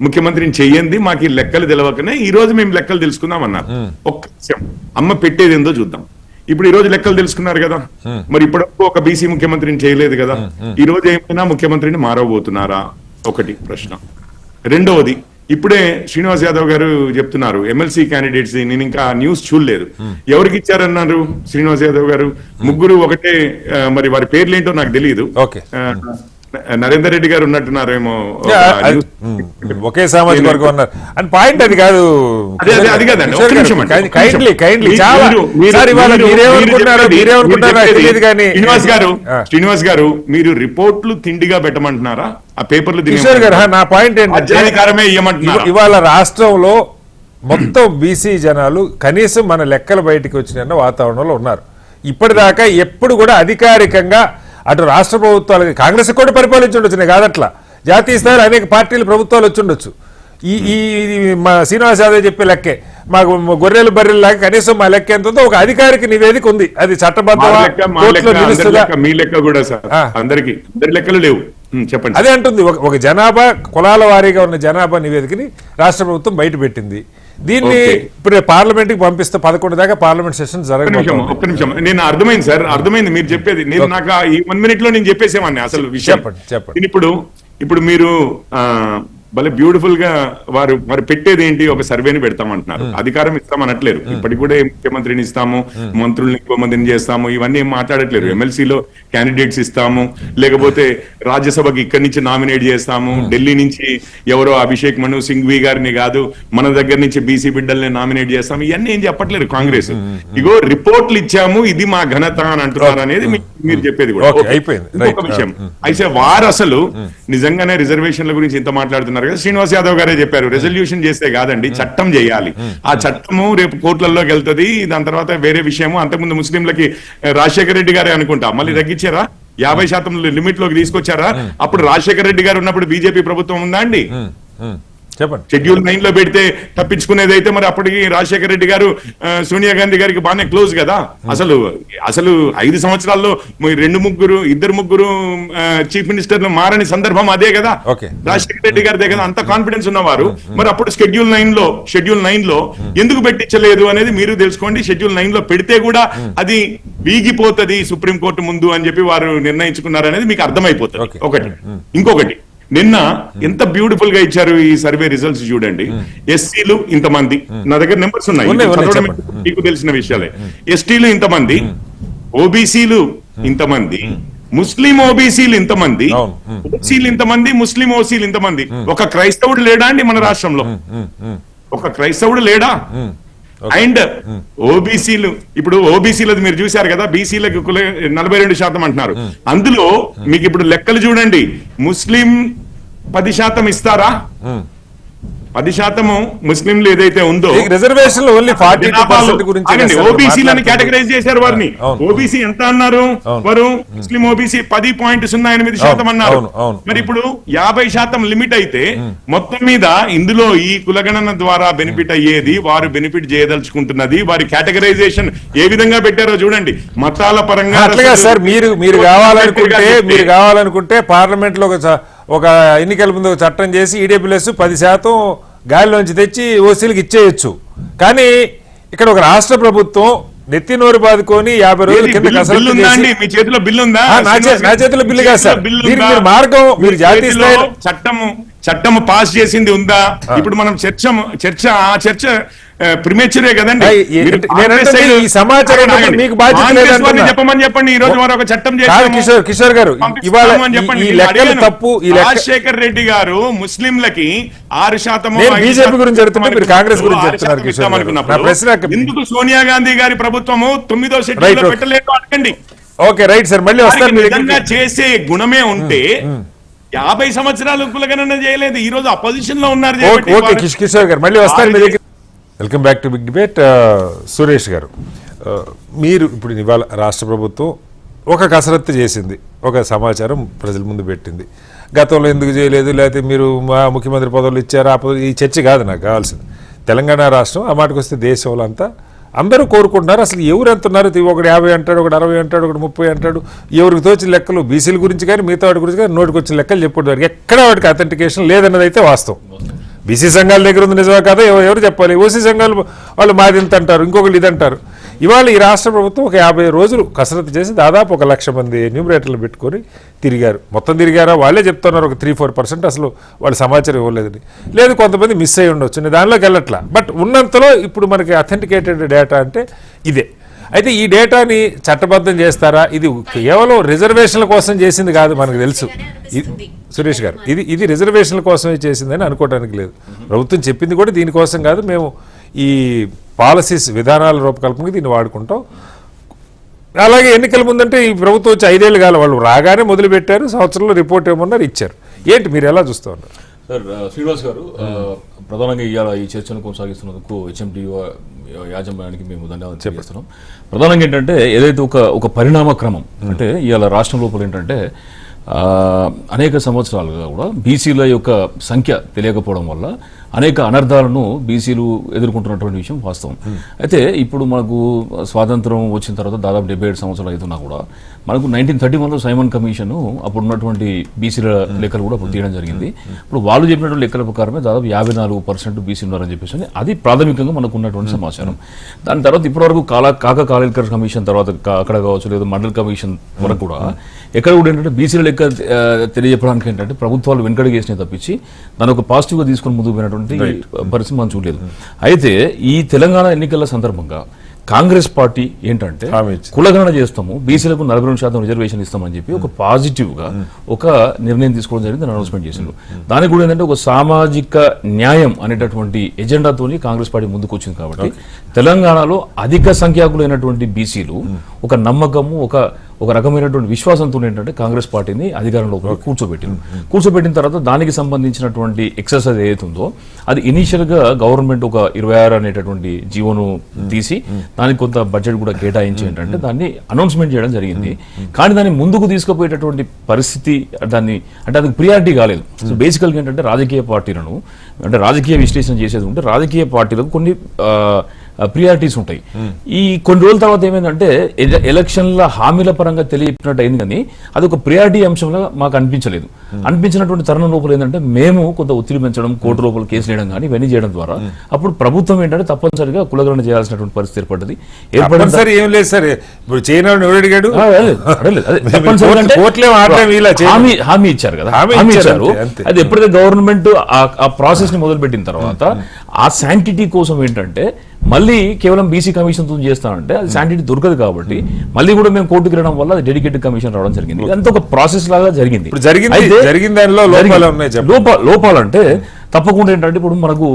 C: ముఖ్యమంత్రిని చెయ్యండి, మాకు ఈ లెక్కలు తెలవకనే ఈ రోజు మేము లెక్కలు తెలుసుకుందాం అన్నారు. ఒక్క విషయం, అమ్మ పెట్టేది ఏందో చూద్దాం. ఇప్పుడు ఈ రోజు లెక్కలు తెలుసుకున్నారు కదా, మరి ఇప్పటివరకు ఒక బీసీ ముఖ్యమంత్రిని చేయలేదు కదా, ఈ రోజు ఏమైనా ముఖ్యమంత్రిని మారబోతున్నారా? ఒకటి ప్రశ్న. రెండవది, ఇప్పుడే శ్రీనివాస్ యాదవ్ గారు చెప్తున్నారు ఎమ్మెల్సీ క్యాండిడేట్స్, నేను ఇంకా న్యూస్ చూడలేదు, ఎవరికి ఇచ్చారన్నారు శ్రీనివాస్ యాదవ్ గారు? 3 ఒకటే, మరి వారి పేర్లేంటో నాకు తెలియదు. నరేందర్ రెడ్డి గారు ఉన్నట్టున్నారేమో,
A: ఒకే సామాజిక వర్గం ఉన్నారు అని పాయింట్. అది కాదు,
C: అది కాదండి. శ్రీనివాస్ గారు, మీరు రిపోర్ట్లు తిండిగా పెట్టమంటున్నారా? ఆ పేపర్లు
A: కిషోర్ గారు, నా పాయింట్
C: ఏంటంటే
A: ఇవాళ రాష్ట్రంలో మొత్తం బీసీ జనాలు కనీసం మన లెక్కలు బయటికి వచ్చిన వాతావరణంలో ఉన్నారు. ఇప్పటిదాకా ఎప్పుడు కూడా అధికారికంగా అటు రాష్ట్ర ప్రభుత్వాలు, కాంగ్రెస్ కూడా పరిపాలించుండొచ్చు, కాదట్లా జాతీయ స్థాయిలో అనేక పార్టీలు ప్రభుత్వాలు వచ్చుండొచ్చు. ఈ మా శ్రీనివాస్ యాదవ్ చెప్పే లెక్కే, మాకు గొర్రెలు బర్రెలు లాగా కనీసం మా లెక్క ఎంత ఉందో ఒక అధికారిక నివేదిక ఉంది, అది చట్టబద్ధంగా
C: మీ లెక్క కూడా సార్, అందరికి లెక్కలు లేవు. చెప్పండి.
A: అదే అంటుంది, ఒక జనాభా కులాల వారీగా ఉన్న జనాభా నివేదికని రాష్ట్ర ప్రభుత్వం బయట పెట్టింది. దీన్ని ఇప్పుడు పార్లమెంట్ కి పంపిస్తే 11 దాకా పార్లమెంట్ సెషన్ జరగదు.
C: ఒక్క నిమిషం, నేను అర్థమైంది సార్, అర్థమైంది మీరు చెప్పేది. నేను నాకు ఈ 1 minute లో నేను చెప్పేసేవాడిని అసలు విషయం.
A: చెప్పండి.
C: ఇప్పుడు మీరు భలే బ్యూటిఫుల్ గా వారు పెట్టేది ఏంటి, ఒక సర్వేని పెడతామంటున్నారు, అధికారం ఇస్తామనట్లేరు. ఇప్పటికి కూడా ముఖ్యమంత్రిని ఇస్తాము, మంత్రుల్ని ఎక్కువ మందిని చేస్తాము, ఇవన్నీ ఏం మాట్లాడట్లేరు. ఎమ్మెల్సీలో క్యాండిడేట్స్ ఇస్తాము, లేకపోతే రాజ్యసభకి ఇక్కడి నుంచి నామినేట్ చేస్తాము, ఢిల్లీ నుంచి ఎవరో అభిషేక్ మను సింఘ్వి గారిని కాదు, మన దగ్గర నుంచి బీసీ బిడ్డల్ని నామినేట్ చేస్తాము, ఇవన్నీ ఏం చెప్పట్లేరు కాంగ్రెస్. ఇగో రిపోర్ట్లు ఇచ్చాము, ఇది మా ఘనత అని అంటున్నారు అనేది మీరు చెప్పేది కూడా. ఇంకొక విషయం అయితే, వారు అసలు నిజంగానే రిజర్వేషన్ల గురించి ఇంత మాట్లాడుతున్నారు కదా, శ్రీనివాస్ యాదవ్ గారే చెప్పారు, రెజల్యూషన్ చేస్తే కాదండి, చట్టం చేయాలి. ఆ చట్టము రేపు కోర్టులలోకి వెళ్తుంది. దాని తర్వాత వేరే విషయము, అంతకుముందు ముస్లింలకి రాజశేఖర రెడ్డి గారే అనుకుంటా మళ్ళీ తగ్గించారా, 50% లిమిట్ లోకి తీసుకొచ్చారా? అప్పుడు రాజశేఖర రెడ్డి గారు ఉన్నప్పుడు బీజేపీ ప్రభుత్వం ఉందా అండి?
A: చెప్పండి.
C: షెడ్యూల్ 9 లో పెడితే తప్పించుకునేది అయితే మరి అప్పటికి రాజశేఖర రెడ్డి గారు సోనియా గాంధీ గారికి బాగానే క్లోజ్ కదా. అసలు 5 సంవత్సరాల్లో 2 ముగ్గురు చీఫ్ మినిస్టర్లు మారని సందర్భం అదే కదా, రాజశేఖర రెడ్డి గారిదే కదా. అంత కాన్ఫిడెన్స్ ఉన్నవారు మరి అప్పుడు షెడ్యూల్ 9 లో ఎందుకు పెట్టించలేదు అనేది మీరు తెలుసుకోండి. షెడ్యూల్ 9 లో పెడితే కూడా అది వీగిపోతుంది సుప్రీంకోర్టు ముందు అని చెప్పి వారు నిర్ణయించుకున్నారు అనేది మీకు అర్థమైపోతుంది. ఒకటి. ఇంకొకటి, నిన్న ఎంత బ్యూటిఫుల్ గా ఇచ్చారు ఈ సర్వే రిజల్ట్స్ చూడండి. ఎస్సీలు ఇంతమంది, నా దగ్గర నెంబర్స్ ఉన్నాయి, మీకు తెలిసిన విషయాలే. ఎస్టీలు ఇంతమంది, ఓబీసీలు ఇంతమంది, ముస్లిం ఓబీసీలు ఇంతమంది, ఓసీలు ఇంతమంది, ముస్లిం ఓసీలు ఇంతమంది. ఒక క్రైస్తవుడు లేడా అండి మన రాష్ట్రంలో? ఒక క్రైస్తవుడు లేడా? అండ్ ఓబీసీలు, ఇప్పుడు ఓబీసీలది మీరు చూశారు కదా, బీసీలకు 42% అంటున్నారు. అందులో మీకు ఇప్పుడు లెక్కలు చూడండి, ముస్లిం 10% ఇస్తారా? 10% ముస్లింలు ఏదైతే ఉందో
A: రిజర్వేషన్ ఓన్లీ 42% గురించి
C: ఓబీసీలను కేటగరైజ్ చేశారు వారిని.
A: అవును.
C: ఓబీసీ ఎంత అన్నారు వారు? ముస్లిం ఓబీసీ 10.08% అన్నారు. మరి ఇప్పుడు 50% లిమిట్ అయితే మొత్తం మీద ఇందులో ఈ కులగణన ద్వారా బెనిఫిట్ అయ్యేది, వారు బెనిఫిట్ చేయదలుచుకుంటున్నది, వారి కేటగరైజేషన్ ఏ విధంగా పెట్టారో చూడండి. మతాల పరంగా
A: అట్లాగా సార్ మీరు కావాలనుకుంటే పార్లమెంట్ లో ఒక ఎన్నికల ముందు ఒక చట్టం చేసి ఈడబ్ల్యూఎస్ 10% గాలిలోంచి తెచ్చి ఓసీలకు ఇచ్చేయచ్చు. కానీ ఇక్కడ ఒక రాష్ట్ర ప్రభుత్వం నెత్తి నోరు బాదుకొని 50 రోజుల కింద కసరత్తు చేసి,
C: మీ చేతిలో బిల్లు ఉందా?
A: నా చేతిలో బిల్లు కాదు సార్, మీరు మార్గం మీరు జాతీయ స్థాయిలో
C: చట్టం పాస్ చేసింది ఉందా? ఇప్పుడు మనం చర్చ ప్రిమేచరే కదండి.
A: ఈ సమాచారం మీకు బాధ్యత లేదని
C: చెప్పమని చెప్పండి. ఈ రోజు వారు ఒక చట్టం
A: కిషోర్ గారు ఇవాళ ఈ లెక్కలు తప్పు.
C: రాజశేఖర్ రెడ్డి గారు ముస్లింలకి 6%
A: బీజేపీ గురించి చెప్తున్నారు, మీరు కాంగ్రెస్ గురించి చెప్తున్నారు. కిషోర్
C: ఎందుకు సోనియా గాంధీ గారి ప్రభుత్వము 9వ షెడ్యూల్ పెట్టలేదు అడగండి.
A: ఓకే రైట్ సార్, మళ్ళీ వస్తారు.
C: చేసే గుణమే ఉంటే 50 సంవత్సరాలు కులగణన చేయలేదు, ఈ రోజు అపోజిషన్ లో ఉన్నారు.
A: ఓకే కిషోర్ గారు మళ్ళీ వస్తారు మీ దగ్గర. Welcome back to big debate. Suresh గారు, మీరు ఇప్పుడు ఇవాళ రాష్ట్ర ప్రభుత్వం ఒక కసరత్తు చేసింది, ఒక సమాచారం ప్రజల ముందు పెట్టింది. గతంలో ఎందుకు చేయలేదు, లేకపోతే మీరు మా ముఖ్యమంత్రి పదవులు ఇచ్చారా, ఈ చర్చ కాదు నాకు కావాల్సింది. తెలంగాణ రాష్ట్రం ఆ మాటకు వస్తే దేశంలో అంతా అందరూ కోరుకుంటున్నారు. అసలు ఎవరు ఎంత ఉన్నారు? ఒకటి 50 అంటాడు, ఒకటి 60 అంటాడు, ఒకటి 30 అంటాడు. ఎవరికి తోచిన లెక్కలు బీసీల గురించి కానీ మిగతా వాటి గురించి కానీ నోటికి వచ్చిన లెక్కలు చెప్పేవారు. ఎక్కడ వాటికి అథెంటికేషన్ లేదన్నది అయితే వాస్తవం. బీసీ సంఘాల దగ్గర ఉంది నిజమే కదా, ఎవరు చెప్పాలి? ఓసీ సంఘాలు వాళ్ళు మాది ఇంత అంటారు, ఇంకొకరు ఇది అంటారు. ఇవాళ ఈ రాష్ట్ర ప్రభుత్వం ఒక 50 రోజులు కసరత్తు చేసి దాదాపు 1 లక్ష మంది ఎన్యూమరేటర్లు పెట్టుకొని తిరిగారు. మొత్తం తిరిగారా? వాళ్ళే చెప్తున్నారు ఒక 3-4% అసలు వాళ్ళు సమాచారం ఇవ్వలేదని. లేదు కొంతమంది మిస్ అయ్యి ఉండొచ్చు, నేను దానిలోకి వెళ్ళట్లా. బట్ ఉన్నంతలో ఇప్పుడు మనకి అథెంటికేటెడ్ డేటా అంటే ఇదే. అయితే ఈ డేటాని చట్టబద్ధం చేస్తారా? ఇది కేవలం రిజర్వేషన్ల కోసం చేసింది కాదు, మనకు తెలుసు. సురేష్ గారు, ఇది రిజర్వేషన్ల కోసమే చేసిందని అనుకోవడానికి లేదు. ప్రభుత్వం చెప్పింది కూడా దీనికోసం కాదు. మేము ఈ పాలసీస్ విధానాల రూపకల్పనకి దీన్ని వాడుకుంటాం. అలాగే ఎన్నికల ముందంటే ఈ ప్రభుత్వం వచ్చి 5 ఏళ్ళు కాల, వాళ్ళు రాగానే మొదలుపెట్టారు, సంవత్సరంలో రిపోర్ట్ ఏమన్నారు ఇచ్చారు. ఏంటి మీరు ఎలా చూస్తూ ఉన్నారు?
D: సార్ శ్రీనివాస్ గారు, ప్రధానంగా ఇవాళ ఈ చర్చను కొనసాగిస్తున్నందుకు హెచ్ఎండి యాజమాన్యానికి మేము ధన్యవాదాలు చెప్పిస్తున్నాం. ప్రధానంగా ఏంటంటే ఏదైతే ఒక పరిణామ క్రమం అంటే ఇవాళ రాష్ట్రం లోపల ఏంటంటే అనేక సంవత్సరాలుగా కూడా బీసీల యొక్క సంఖ్య తెలియకపోవడం వల్ల అనేక అనర్థాలను బీసీలు ఎదుర్కొంటున్నటువంటి విషయం వాస్తవం. అయితే ఇప్పుడు మనకు స్వాతంత్రం వచ్చిన తర్వాత దాదాపు 77 సంవత్సరాలు అవుతున్నా కూడా మనకు 1931లో సైమన్ కమిషన్ అప్పుడు ఉన్నటువంటి బీసీల లెక్కలు కూడా అప్పుడు తీయడం జరిగింది. ఇప్పుడు వాళ్ళు చెప్పినటువంటి లెక్కల ప్రకారమే దాదాపు 54% బీసీలు ఉన్నారని చెప్పేసి అది ప్రాథమికంగా మనకు ఉన్నటువంటి సమాచారం. దాని తర్వాత ఇప్పటివరకు కాలేల్కర్ కమిషన్ తర్వాత అక్కడ కావచ్చు లేదా మండల్ కమిషన్ వరకు కూడా ఎక్కడ కూడా ఏంటంటే బీసీల లెక్క తెలియజెప్పడానికి ఏంటంటే ప్రభుత్వాలు వెనకడుగేసినాయి తప్పించి దాని ఒక పాజిటివ్గా తీసుకొని ముందుకు పోయినటువంటి పరిస్థితి మనం చూడలేదు. అయితే ఈ తెలంగాణ ఎన్నికల సందర్భంగా కాంగ్రెస్ పార్టీ ఏంటంటే కులగణన చేస్తాము, బీసీలకు 42% రిజర్వేషన్ ఇస్తామని చెప్పి ఒక పాజిటివ్ గా ఒక నిర్ణయం తీసుకోవడం జరిగింది, అనౌన్స్మెంట్ చేసిండ్రు. దానికి కూడా ఏంటంటే ఒక సామాజిక న్యాయం అనేటటువంటి ఎజెండాతోని కాంగ్రెస్ పార్టీ ముందుకు వచ్చింది. కాబట్టి తెలంగాణలో అధిక సంఖ్యాకులైనటువంటి బీసీలు ఒక నమ్మకము ఒక రకమైనటువంటి విశ్వాసంతో ఏంటంటే కాంగ్రెస్ పార్టీని అధికారంలో కూర్చోబెట్టిన తర్వాత దానికి సంబంధించినటువంటి ఎక్సర్సైజ్ ఏదైతుందో అది ఇనీషియల్ గా గవర్నమెంట్ ఒక 26 అనేటటువంటి జీవోను తీసి దానికి కొంత బడ్జెట్ కూడా కేటాయించి ఏంటంటే దాన్ని అనౌన్స్మెంట్ చేయడం జరిగింది. కానీ దాన్ని ముందుకు తీసుకుపోయేటటువంటి పరిస్థితి అది ప్రియారిటీ కాలేదు. సో బేసికల్గా ఏంటంటే రాజకీయ పార్టీలను అంటే రాజకీయ విశ్లేషణ చేసేది ఉంటే రాజకీయ పార్టీలకు కొన్ని ప్రియారిటీస్ ఉంటాయి. ఈ కొన్ని రోజుల తర్వాత ఏమైందంటే ఎలక్షన్ల హామీల పరంగా తెలియనట్టు అయింది, కానీ అది ఒక ప్రియారిటీ అంశంలో మాకు అనిపించలేదు. అనిపించినటువంటి తరుణం లోపల ఏంటంటే మేము కొంత ఒత్తిడి పెంచడం, కోర్టు లోపల కేసులు వేయడం కానీ ఇవన్నీ చేయడం ద్వారా అప్పుడు ప్రభుత్వం ఏంటంటే తప్పనిసరిగా కులగణన చేయాల్సినటువంటి పరిస్థితి ఏర్పడింది.
A: ఏం లేదు సార్, ఇప్పుడు
D: హామీ ఇచ్చారు కదా, హామీ ఇచ్చారు. అది ఎప్పుడైతే గవర్నమెంట్ ఆ ప్రాసెస్ ని మొదలు పెట్టిన తర్వాత ఆ శాంటిటీ కోసం ఏంటంటే మళ్ళీ కేవలం బీసీ కమిషన్ తో చేస్తానంటే అది శాంటిటీ దొరకదు. కాబట్టి మళ్ళీ కూడా మేము కోర్టుకు వెళ్ళడం వల్ల అది డెడికేటెడ్ కమిషన్ రావడం జరిగింది. అంత ఒక ప్రాసెస్ లాగా జరిగింది.
A: లోపాలంటే
D: తప్పకుండా ఏంటంటే ఇప్పుడు మనకు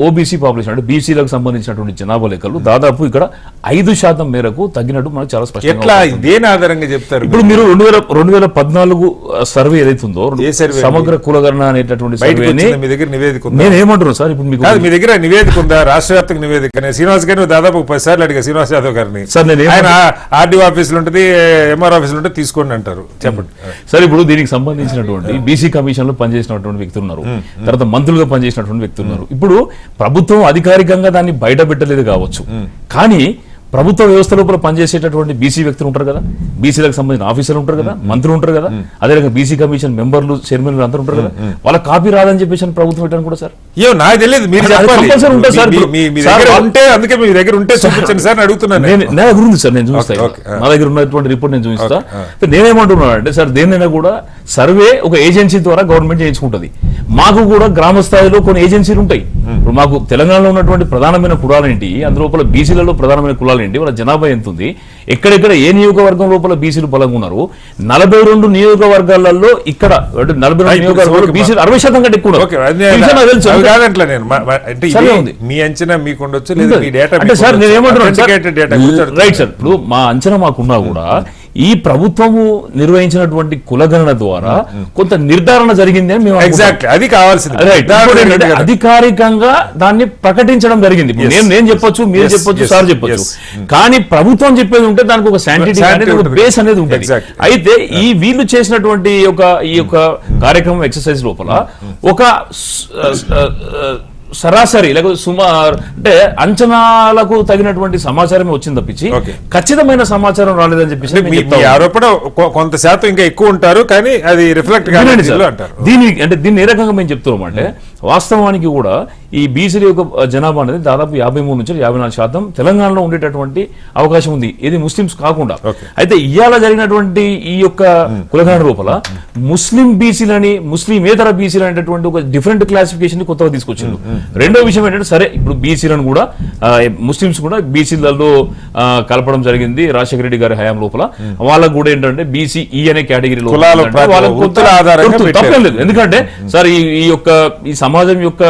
D: ఓబీసీ పాపులేషన్ అంటే బీసీలకు సంబంధించినటువంటి జనాభా లెక్కలు దాదాపు ఇక్కడ 5% మేరకు తగ్గినట్టు మనకు చాలా స్పష్టంగా
A: ఎట్లా దేని ఆధారంగా చెప్తారు
D: ఇప్పుడు మీరు 2014 సర్వే ఏదైతే ఉందో
A: ఏ సర్వే
D: సమగ్ర కులగణన అనేటటువంటి
A: బయటకు
D: సర్వేని
A: వచ్చిందా? మీ దగ్గర నివేదిక ఉందా?
D: నేను ఏమంటున్నాను సార్ ఇప్పుడు మీకు
A: కాదు, మీ దగ్గర నివేదిక ఉందా? రాష్ట్ర వ్యాప్తంగా నివేదిక. నేను శ్రీనివాస్ గారిని దాదాపు 10 సార్లు అడిగా, శ్రీనివాస్ యాదవ్ గారిని.
D: సార్ నేను
A: ఆయన ఆర్డీఓ ఆఫీసులు ఉంటుంది, ఎంఆర్ ఆఫీసులు ఉంటుంది, తీసుకోండి అంటారు. చెప్పండి.
D: సరే ఇప్పుడు దీనికి సంబంధించినటువంటి బీసీ కమిషన్ లో పనిచేసినటువంటి వ్యక్తులు ఉన్నారు, తర్వాత మంత్రులుగా పనిచేసినటువంటి వ్యక్తులు ఉన్నారు. ఇప్పుడు ప్రభుత్వం అధికారికంగా దాన్ని బయట పెట్టలేదు కావచ్చు, కానీ ప్రభుత్వ వ్యవస్థ లోపల పనిచేసేటటువంటి బీసీ వ్యక్తులు ఉంటారు కదా, బీసీలకు సంబంధించిన ఆఫీసర్లు ఉంటారు కదా, మంత్రులు ఉంటారు కదా, అదేవిధంగా బీసీ కమిషన్ మెంబర్లు, చైర్మన్లు అందరూ ఉంటారు కదా, వాళ్ళ కాపీ రాదని చెప్పేసి ప్రభుత్వం పెట్టాను కూడా సార్.
A: ఏమో నాకు తెలియదు, మీరు
D: అది
A: చెప్పాలి.
D: compulsory ఉంటుంది సార్.
A: మీ
D: సార్,
A: దగ్గర ఉంటే, అందుకే మీ దగ్గర ఉంటే చూపించండి సార్ అని అడుగుతున్నాను.
D: నా దగ్గర ఉంది సార్, నేను చూపిస్తాను.
A: ఓకే,
D: నా దగ్గర ఉన్నటువంటి రిపోర్ట్ నేను చూపిస్తా. నేనేమంటున్నాను అంటే సార్, దేన్నైనా కూడా సర్వే ఒక ఏజెన్సీ ద్వారా గవర్నమెంట్ చేయించుకుంటది. మాకు కూడా గ్రామ స్థాయిలో కొన్ని ఏజెన్సీలు ఉంటాయి. ఇప్పుడు మాకు తెలంగాణలో ఉన్నటువంటి ప్రధానమైన కులాలేంటి, అందులోపల బీసీలలో ప్రధానమైన కులాలేంటి, వాళ్ళ జనాభా ఎంత ఉంది, ఎక్కడెక్కడ ఏ నియోజకవర్గం లోపల బీసీలు బలంగా ఉన్నారు, 42 నియోజకవర్గాలలో ఇక్కడ 42 నియోజకవర్గాల్లో బీసీలు 60% కంటే ఎక్కువ
A: ఓకే,
D: ఉన్నారు.
A: అది
D: ఈ విషయం నాకు తెలుసు.
A: అది కాదంటలే నేను. అంటే ఇది
D: సరే ఉంది.
A: మీ అంచనా మీకు ఉండొచ్చు, లేదా మీ డేటా
D: అంటే సార్ నేను ఏమంటున్నాను సార్,
A: డేటా
D: రైట్ సార్, ఇప్పుడు మా అంచనా మాకున్నా కూడా ఈ ప్రభుత్వము నిర్వహించినటువంటి కులగణన ద్వారా కొంత నిర్ధారణ జరిగింది అని మేము
A: ఎగ్జాక్ట్లీ అది కావాల్సింది.
D: రైట్. ఇంకోటి ఏంటంటే అధికారికంగా దాన్ని ప్రకటించడం జరిగింది. ఇప్పుడు నేను చెప్పొచ్చు, మీరు చెప్పొచ్చు, సార్ చెప్పొచ్చు, కానీ ప్రభుత్వం చెప్పేది ఉంటే దానికి ఒక శాంటిటీ అనేది, ఒక బేస్ అనేది ఉంటుంది. అయితే ఈ వీళ్ళు చేసినటువంటి ఈ యొక్క కార్యక్రమం ఎక్సర్సైజ్ లోపల ఒక సరాసరి లేకపోతే సుమారు అంటే అంచనాలకు తగినటువంటి సమాచారమే వచ్చింది తప్పించి ఖచ్చితమైన సమాచారం రాలేదని చెప్పేసి
A: మీ ఆరోపణ కొంత శాతం ఇంకా ఎక్కువ ఉంటారు, కానీ అది రిఫ్లెక్ట్ అంటారు.
D: దీన్ని ఏ రకంగా మేము చెప్తున్నాం అంటే, వాస్తవానికి కూడా ఈ బీసీల యొక్క జనాభా అనేది దాదాపు 53 నుంచి 54% తెలంగాణలో ఉండేటటువంటి అవకాశం ఉంది, ఇది ముస్లింస్ కాకుండా. అయితే ఇవాళ జరిగినటువంటి ఈ యొక్క కులగణన లోపల ముస్లిం బీసీలని, ముస్లిమేతర బీసీలు అనేటటువంటి ఒక డిఫరెంట్ క్లాసిఫికేషన్ కొత్తగా తీసుకొచ్చిండు. రెండో విషయం ఏంటంటే, సరే ఇప్పుడు బీసీలను కూడా ముస్లింస్ కూడా బీసీలలో కలపడం జరిగింది రాజశేఖర రెడ్డి గారి హయాం లోపల. వాళ్ళకు కూడా ఏంటంటే బీసీఈ అనే కేటగిరీలో తప్పలేదు. ఎందుకంటే సార్ ఈ సమాజం యొక్క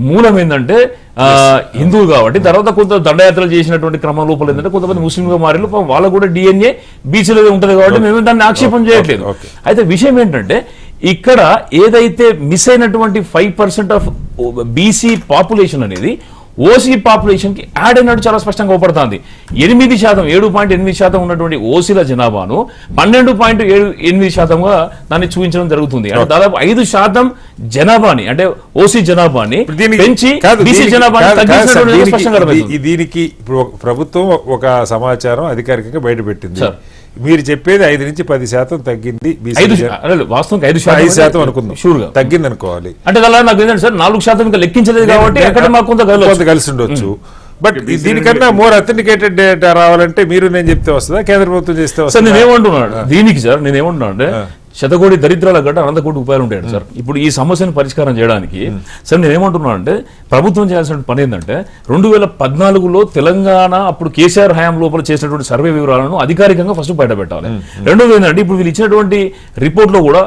D: మూలం ఏంటంటే హిందువు కాబట్టి, తర్వాత కొంత దండయాత్రలు చేసినటువంటి క్రమం లోపల ఏంటంటే కొంతమంది ముస్లింగా మారిలో వాళ్ళకు కూడా డిఎన్ఏ బీసీలో ఉంటుంది కాబట్టి మేము దాన్ని ఆక్షేపం చేయట్లేదు. అయితే విషయం ఏంటంటే, ఇక్కడ ఏదైతే మిస్ అయినటువంటి 5% ఆఫ్ బీసీ పాపులేషన్ అనేది ఓసీ పాపులేషన్ కి యాడ్ అయినట్టు చాలా స్పష్టంగా ఉపడుతుంది. 7.8% ఉన్నటువంటి ఓసీల జనాభాను 12.78%గా దాన్ని చూపించడం జరుగుతుంది. అంటే దాదాపు 5% జనాభాని, అంటే ఓసీ జనాభాని పెంచి బీసీ జనాభాని తగ్గించడం స్పష్టంగా.
A: దీనికి ఇప్పుడు ప్రభుత్వం ఒక సమాచారం అధికారికంగా బయటపెట్టింది. మీరు చెప్పేది 5 నుంచి 10% తగ్గింది,
D: వాస్తవంగా
A: 5% అనుకుందాం, షూర్గా తగ్గింది అనుకోవాలి.
D: అంటే అలా నాకు ఏంటంటే సార్ 4% ఇంకా లెక్కించలేదు కాబట్టి అక్కడ మాకు కొంత
A: కలిసి ఉండొచ్చు. బట్ దీనికన్నా మోర్ అథెంటికేటెడ్ డేటా రావాలంటే మీరు నేను చెప్తే వస్తుందా, కేంద్ర ప్రభుత్వం చేస్తే వస్తుందా?
D: నేనేమంటున్నాను దీనికి సార్, నేనేమంటున్నాను అంటే శతకోటి దరిద్రాల గడ్డ 100 కోటి రూపాయలు ఉంటాయి సార్. ఇప్పుడు ఈ సమస్యను పరిష్కారం చేయడానికి సార్ నేనేమంటున్నాను అంటే, ప్రభుత్వం చేయాల్సిన పని ఏంటంటే 2014లో తెలంగాణ అప్పుడు కేసీఆర్ హయాం లోపల చేసినటువంటి సర్వే వివరాలను అధికారికంగా ఫస్ట్ బయట పెట్టాలి. రెండోది ఏంటంటే, ఇప్పుడు వీళ్ళు ఇచ్చినటువంటి రిపోర్ట్ లో కూడా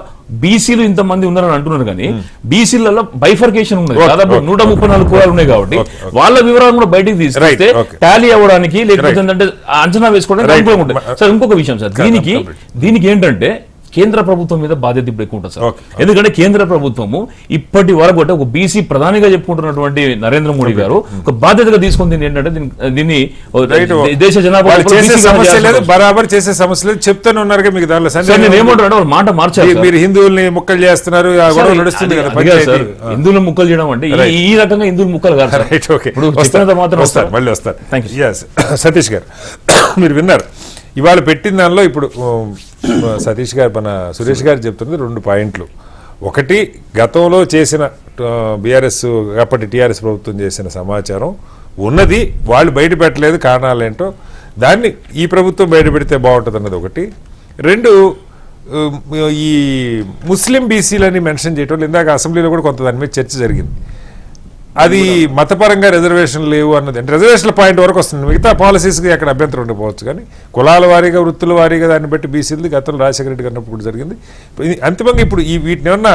D: బీసీలు ఇంతమంది ఉన్నారని అంటున్నారు, కానీ బీసీలలో బైఫర్కేషన్ ఉన్నది, దాదాపు 134 కులాలు ఉన్నాయి కాబట్టి వాళ్ళ వివరాలను కూడా బయటకు తీసుకొస్తే టాలీ అవ్వడానికి, లేకపోతే ఏంటంటే అంచనా వేసుకోవడానికి అనుకూలంగా ఉంటుంది. సార్ ఇంకొక విషయం సార్, దీనికి ఏంటంటే కేంద్ర ప్రభుత్వం మీద బాధ్యత ఇప్పుడు ఎక్కువ ఉంటుంది సార్. ఎందుకంటే కేంద్ర ప్రభుత్వము ఇప్పటి వరకు అంటే ఒక బీసీ ప్రధానిగా చెప్పుకుంటున్నటువంటి నరేంద్ర మోడీ గారు ఒక బాధ్యతగా తీసుకుంది ఏంటంటే, దీన్ని దేశ జనాభా
A: బరాబర్ చేసే సమస్య లేదు చెప్తానే ఉన్నారు. మీకు దానిలో
D: నేను ఏమంటున్నా, వాళ్ళు మాట మార్చారు.
A: మీరు హిందువుల్ని ముక్కలు చేస్తున్నారు, నడుస్తుంది కదా
D: హిందువులు ముక్కలు చేయడం అంటే ఈ రకంగా హిందువులు ముక్కలు కాదు. ఇప్పుడు మాత్రం వస్తారు,
A: మళ్ళీ వస్తారు. సతీష్ గారు మీరు విన్నారు ఇవాళ పెట్టిన దానిలో. ఇప్పుడు సతీష్ గారు మన సురేష్ గారు చెప్తున్నది 2 పాయింట్లు. ఒకటి, గతంలో చేసిన బీఆర్ఎస్ అప్పటి టీఆర్ఎస్ ప్రభుత్వం చేసిన సమాచారం ఉన్నది, వాళ్ళు బయట పెట్టలేదు, కారణాలు ఏంటో దాన్ని ఈ ప్రభుత్వం బయట పెడితే బాగుంటుంది అన్నది ఒకటి. 2, ఈ ముస్లిం బీసీలని మెన్షన్ చేయటం, ఇందాక అసెంబ్లీలో కూడా కొంత దాని మీద చర్చ జరిగింది. అది మతపరంగా రిజర్వేషన్ లేవు అన్నది అంటే రిజర్వేషన్ల పాయింట్ వరకు వస్తుంది, మిగతా పాలసీస్కి అక్కడ అభ్యంతరం ఉండకపోవచ్చు. కానీ కులాల వారీగా వృత్తుల వారీగా దాన్ని బట్టి బీసీలది గతంలో రాజశేఖర రెడ్డి గారినప్పుడు కూడా జరిగింది. అంతిమంగా ఇప్పుడు వీటిని ఏమన్నా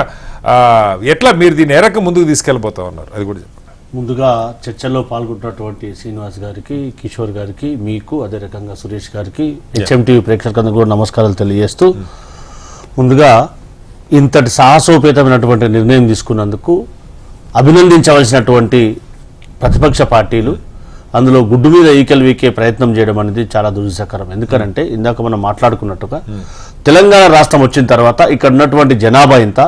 A: ఎట్లా మీరు దీన్ని ఏ రకం ముందుకు తీసుకెళ్ళిపోతా ఉన్నారు అది కూడా చెప్పండి.
E: ముందుగా చర్చల్లో పాల్గొన్నటువంటి శ్రీనివాస్ గారికి, కిషోర్ గారికి, మీకు, అదే రకంగా సురేష్ గారికి, హెచ్ఎంటీవీ ప్రేక్షకులందరూ కూడా నమస్కారాలు తెలియజేస్తూ, ముందుగా ఇంతటి సాహసోపేతమైనటువంటి నిర్ణయం తీసుకున్నందుకు అభినందించవలసినటువంటి ప్రతిపక్ష పార్టీలు అందులో గుడ్డు మీద ఈకలు వీకే ప్రయత్నం చేయడం అనేది చాలా దురదృష్టకరం. ఎందుకంటే ఇందాక మనం మాట్లాడుకున్నట్టుగా తెలంగాణ రాష్ట్రం వచ్చిన తర్వాత ఇక్కడ ఉన్నటువంటి జనాభా ఎంత,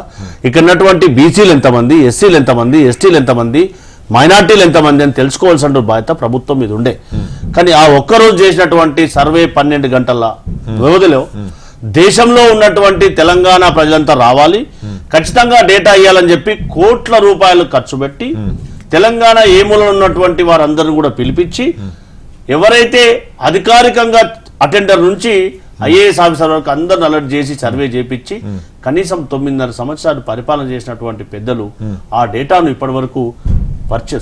E: ఇక్కడ ఉన్నటువంటి బీసీలు ఎంతమంది, ఎస్సీలు ఎంతమంది, ఎస్టీలు ఎంతమంది, మైనార్టీలు ఎంతమంది అని తెలుసుకోవాల్సిన బాధ్యత ప్రభుత్వం మీద ఉండే. కానీ ఆ ఒక్కరోజు చేసినటువంటి సర్వే 12 గంటల వ్యవధిలో దేశంలో ఉన్నటువంటి తెలంగాణ ప్రజలంతా రావాలి, ఖచ్చితంగా డేటా ఇవ్వాలని చెప్పి కోట్ల రూపాయలు ఖర్చు పెట్టి తెలంగాణ ఏ మూలలో ఉన్నటువంటి వారందరిని కూడా పిలిపించి ఎవరైతే అధికారికంగా అటెండర్ నుంచి ఐఏఎస్ ఆఫీసర్ వరకు అందరిని అలర్ట్ చేసి సర్వే చేపించి కనీసం 9.5 సంవత్సరాలు పరిపాలన చేసినటువంటి పెద్దలు ఆ డేటాను ఇప్పటి వరకు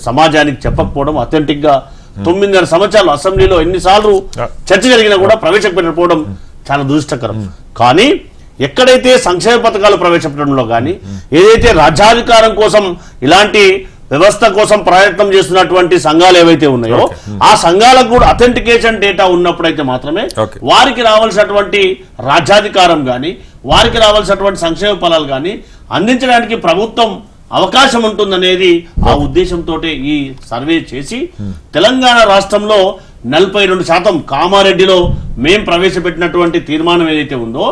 E: సమాజానికి చెప్పకపోవడం, అథెంటిక్ గా 9.5 సంవత్సరాలు అసెంబ్లీలో ఎన్నిసార్లు చర్చ జరిగినా కూడా ప్రవేశపెట్టకపోవడం చాలా దురదృష్టకరం. కానీ ఎక్కడైతే సంక్షేమ పథకాలు ప్రవేశపెట్టడంలో కానీ, ఏదైతే రాజ్యాధికారం కోసం ఇలాంటి వ్యవస్థ కోసం ప్రయత్నం చేస్తున్నటువంటి సంఘాలు ఏవైతే ఉన్నాయో ఆ సంఘాలకు కూడా అథెంటికేషన్ డేటా ఉన్నప్పుడైతే మాత్రమే వారికి రావాల్సినటువంటి రాజ్యాధికారం కానీ, వారికి రావాల్సినటువంటి సంక్షేమ ఫలాలు కానీ అందించడానికి ప్రభుత్వం అవకాశం ఉంటుందనేది ఆ ఉద్దేశంతో ఈ సర్వే చేసి తెలంగాణ రాష్ట్రంలో 42% కామారెడ్డిలో మేం ప్రవేశపెట్టినటువంటి తీర్మానం ఏదైతే ఉందో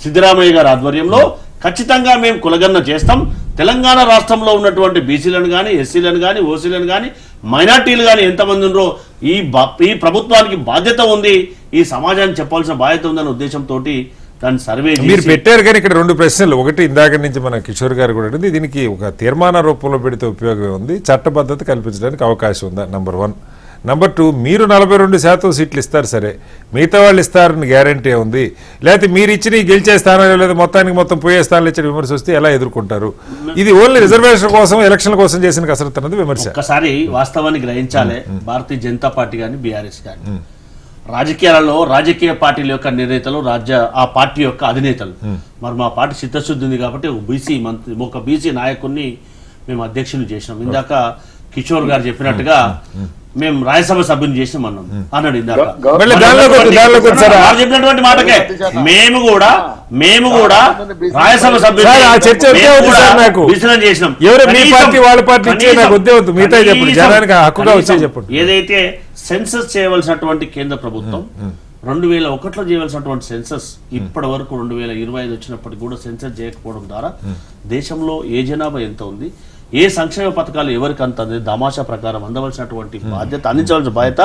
E: సిద్ధరామయ్య గారి ఆధ్వర్యంలో ఖచ్చితంగా మేము కులగన్న చేస్తాం. తెలంగాణ రాష్ట్రంలో ఉన్నటువంటి బీసీలను కానీ, ఎస్సీలను కానీ, ఓసీలను కానీ, మైనార్టీలు కానీ ఎంతమంది ఉన్నారో ఈ ప్రభుత్వానికి బాధ్యత ఉంది, ఈ సమాజానికి చెప్పాల్సిన బాధ్యత ఉందనే ఉద్దేశంతో దాన్ని సర్వే
A: మీరు పెట్టారు. కానీ ఇక్కడ 2 ప్రశ్నలు. ఒకటి, ఇందాక నుంచి మన కిషోర్ గారు కూడా అడిగింది, దీనికి ఒక తీర్మాన రూపంలో పెడితే ఉపయోగం ఉంది, చట్టబద్ధత కల్పించడానికి అవకాశం ఉందా? నంబర్ 1. నంబర్ 2, మీరు 42% సీట్లు ఇస్తారు సరే, మిగతా వాళ్ళు ఇస్తారని గ్యారంటీ ఉంది, లేకపోతే మీరు ఇచ్చిన గెలిచే స్థానాలు లేదా మొత్తం పోయే స్థానాలు ఇచ్చిన విమర్శ వస్తే ఎలా ఎదుర్కొంటారు? ఇది ఓన్లీ రిజర్వేషన్ కోసం, ఎలక్షన్ కోసం చేసిన కసరత్తు అన్నది విమర్శ.
E: ఒకసారి వాస్తవాన్ని గ్రహించాలి. భారతీయ జనతా పార్టీ కానీ, బీఆర్ఎస్ కానీ రాజకీయాలలో రాజకీయ పార్టీల యొక్క నిర్ణేతలు, ఆ పార్టీ యొక్క అధినేతలు. మరి మా పార్టీ చిత్తశుద్ధి ఉంది కాబట్టి ఒక బీసీ నాయకుడిని మేము అధ్యక్షుని చేసినాం. ఇందాక కిషోర్ గారు చెప్పినట్టుగా మేము రాజ్యసభ సభ్యుని చేసినాం అన్నాడు ఇందాక. చెప్పినటువంటి మాటకే మేము కూడా రాజ్యసభ సభ్యులు చేసినాం. ఏదైతే సెన్సస్ చేయవలసినటువంటి కేంద్ర ప్రభుత్వం 2001లో చేయవలసినటువంటి సెన్సస్ ఇప్పటి వరకు 2025 వచ్చినప్పటికీ కూడా సెన్సస్ చేయకపోవడం ద్వారా దేశంలో ఏ జనాభా ఎంత ఉంది, ఏ సంక్షేమ పథకాలు ఎవరికి అంత దామాషా ప్రకారం అందవలసినటువంటి బాధ్యత, అందించవలసిన బాధ్యత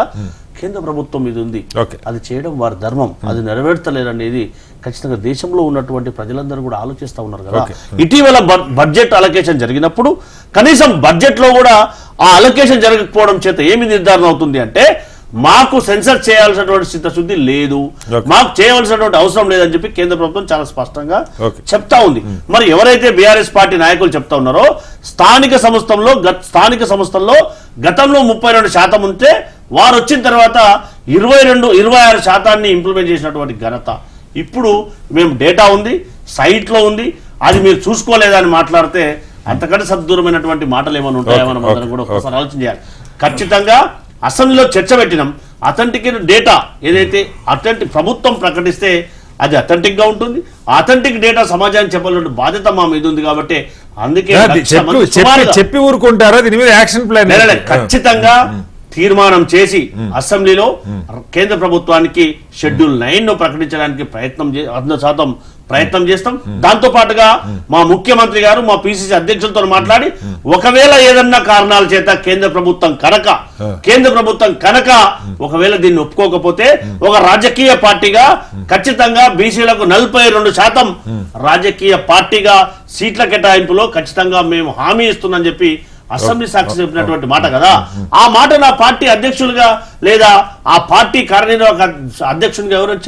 E: కేంద్ర ప్రభుత్వం మీద ఉంది. అది చేయడం వారి ధర్మం, అది నెరవేర్చలేరనేది ఖచ్చితంగా దేశంలో ఉన్నటువంటి ప్రజలందరూ కూడా ఆలోచిస్తూ ఉన్నారు కదా. ఇటీవల బడ్జెట్ అలొకేషన్ జరిగినప్పుడు కనీసం బడ్జెట్ లో కూడా ఆ అలొకేషన్ జరగకపోవడం చేత ఏమి నిర్ధారణ అవుతుంది అంటే మాకు సెన్సర్ చేయాల్సినటువంటి చిత్తశుద్ధి లేదు, మాకు చేయవలసినటువంటి అవసరం లేదని చెప్పి కేంద్ర ప్రభుత్వం చాలా స్పష్టంగా చెప్తా ఉంది. మరి ఎవరైతే బీఆర్ఎస్ పార్టీ నాయకులు చెప్తా ఉన్నారో స్థానిక సంస్థల్లో గతంలో 32% ఉంటే వారు వచ్చిన తర్వాత 26% ఇంప్లిమెంట్ చేసినటువంటి ఘనత. ఇప్పుడు మేము డేటా ఉంది, సైట్ లో ఉంది, అది మీరు చూసుకోలేదని మాట్లాడితే అంతకంటే సద్దూరమైనటువంటి మాటలు ఏమైనా ఉంటాయో మనం అందరం కూడా ఒకసారి ఆలోచన చేయాలి. ఖచ్చితంగా అసెంబ్లీలో చర్చ పెట్టినాం. అథెంటిక్ డేటా ఏదైతే ప్రభుత్వం ప్రకటిస్తే అది అథెంటిక్ గా ఉంటుంది. అథెంటిక్ డేటా సమాజానికి చెప్పాలంటే బాధ్యత మా మీద ఉంది. కాబట్టి అందుకే
A: చెప్పి ఊరుకుంటారా దీని మీద యాక్షన్ ప్లాన్
E: ఖచ్చితంగా తీర్మానం చేసి అసెంబ్లీలో కేంద్ర ప్రభుత్వానికి షెడ్యూల్ 9 ప్రకటించడానికి 100% ప్రయత్నం చేస్తాం. దాంతో పాటుగా మా ముఖ్యమంత్రి గారు, మా పిసిసి అధ్యక్షులతో మాట్లాడి ఒకవేళ ఏదన్నా కారణాల చేత కేంద్ర ప్రభుత్వం కనుక ఒకవేళ దీన్ని ఒప్పుకోకపోతే ఒక రాజకీయ పార్టీగా ఖచ్చితంగా బీసీలకు 42% రాజకీయ పార్టీగా సీట్ల కేటాయింపులో ఖచ్చితంగా మేము హామీ ఇస్తున్నామని చెప్పి అసెంబ్లీ సాక్షి చెప్పినటువంటి మాట కదా. ఆ మాట నా పార్టీ అధ్యక్షులుగా లేదా ఆ పార్టీ కార్యనిర్వాహక అధ్యక్షునిగా ఎవరైనా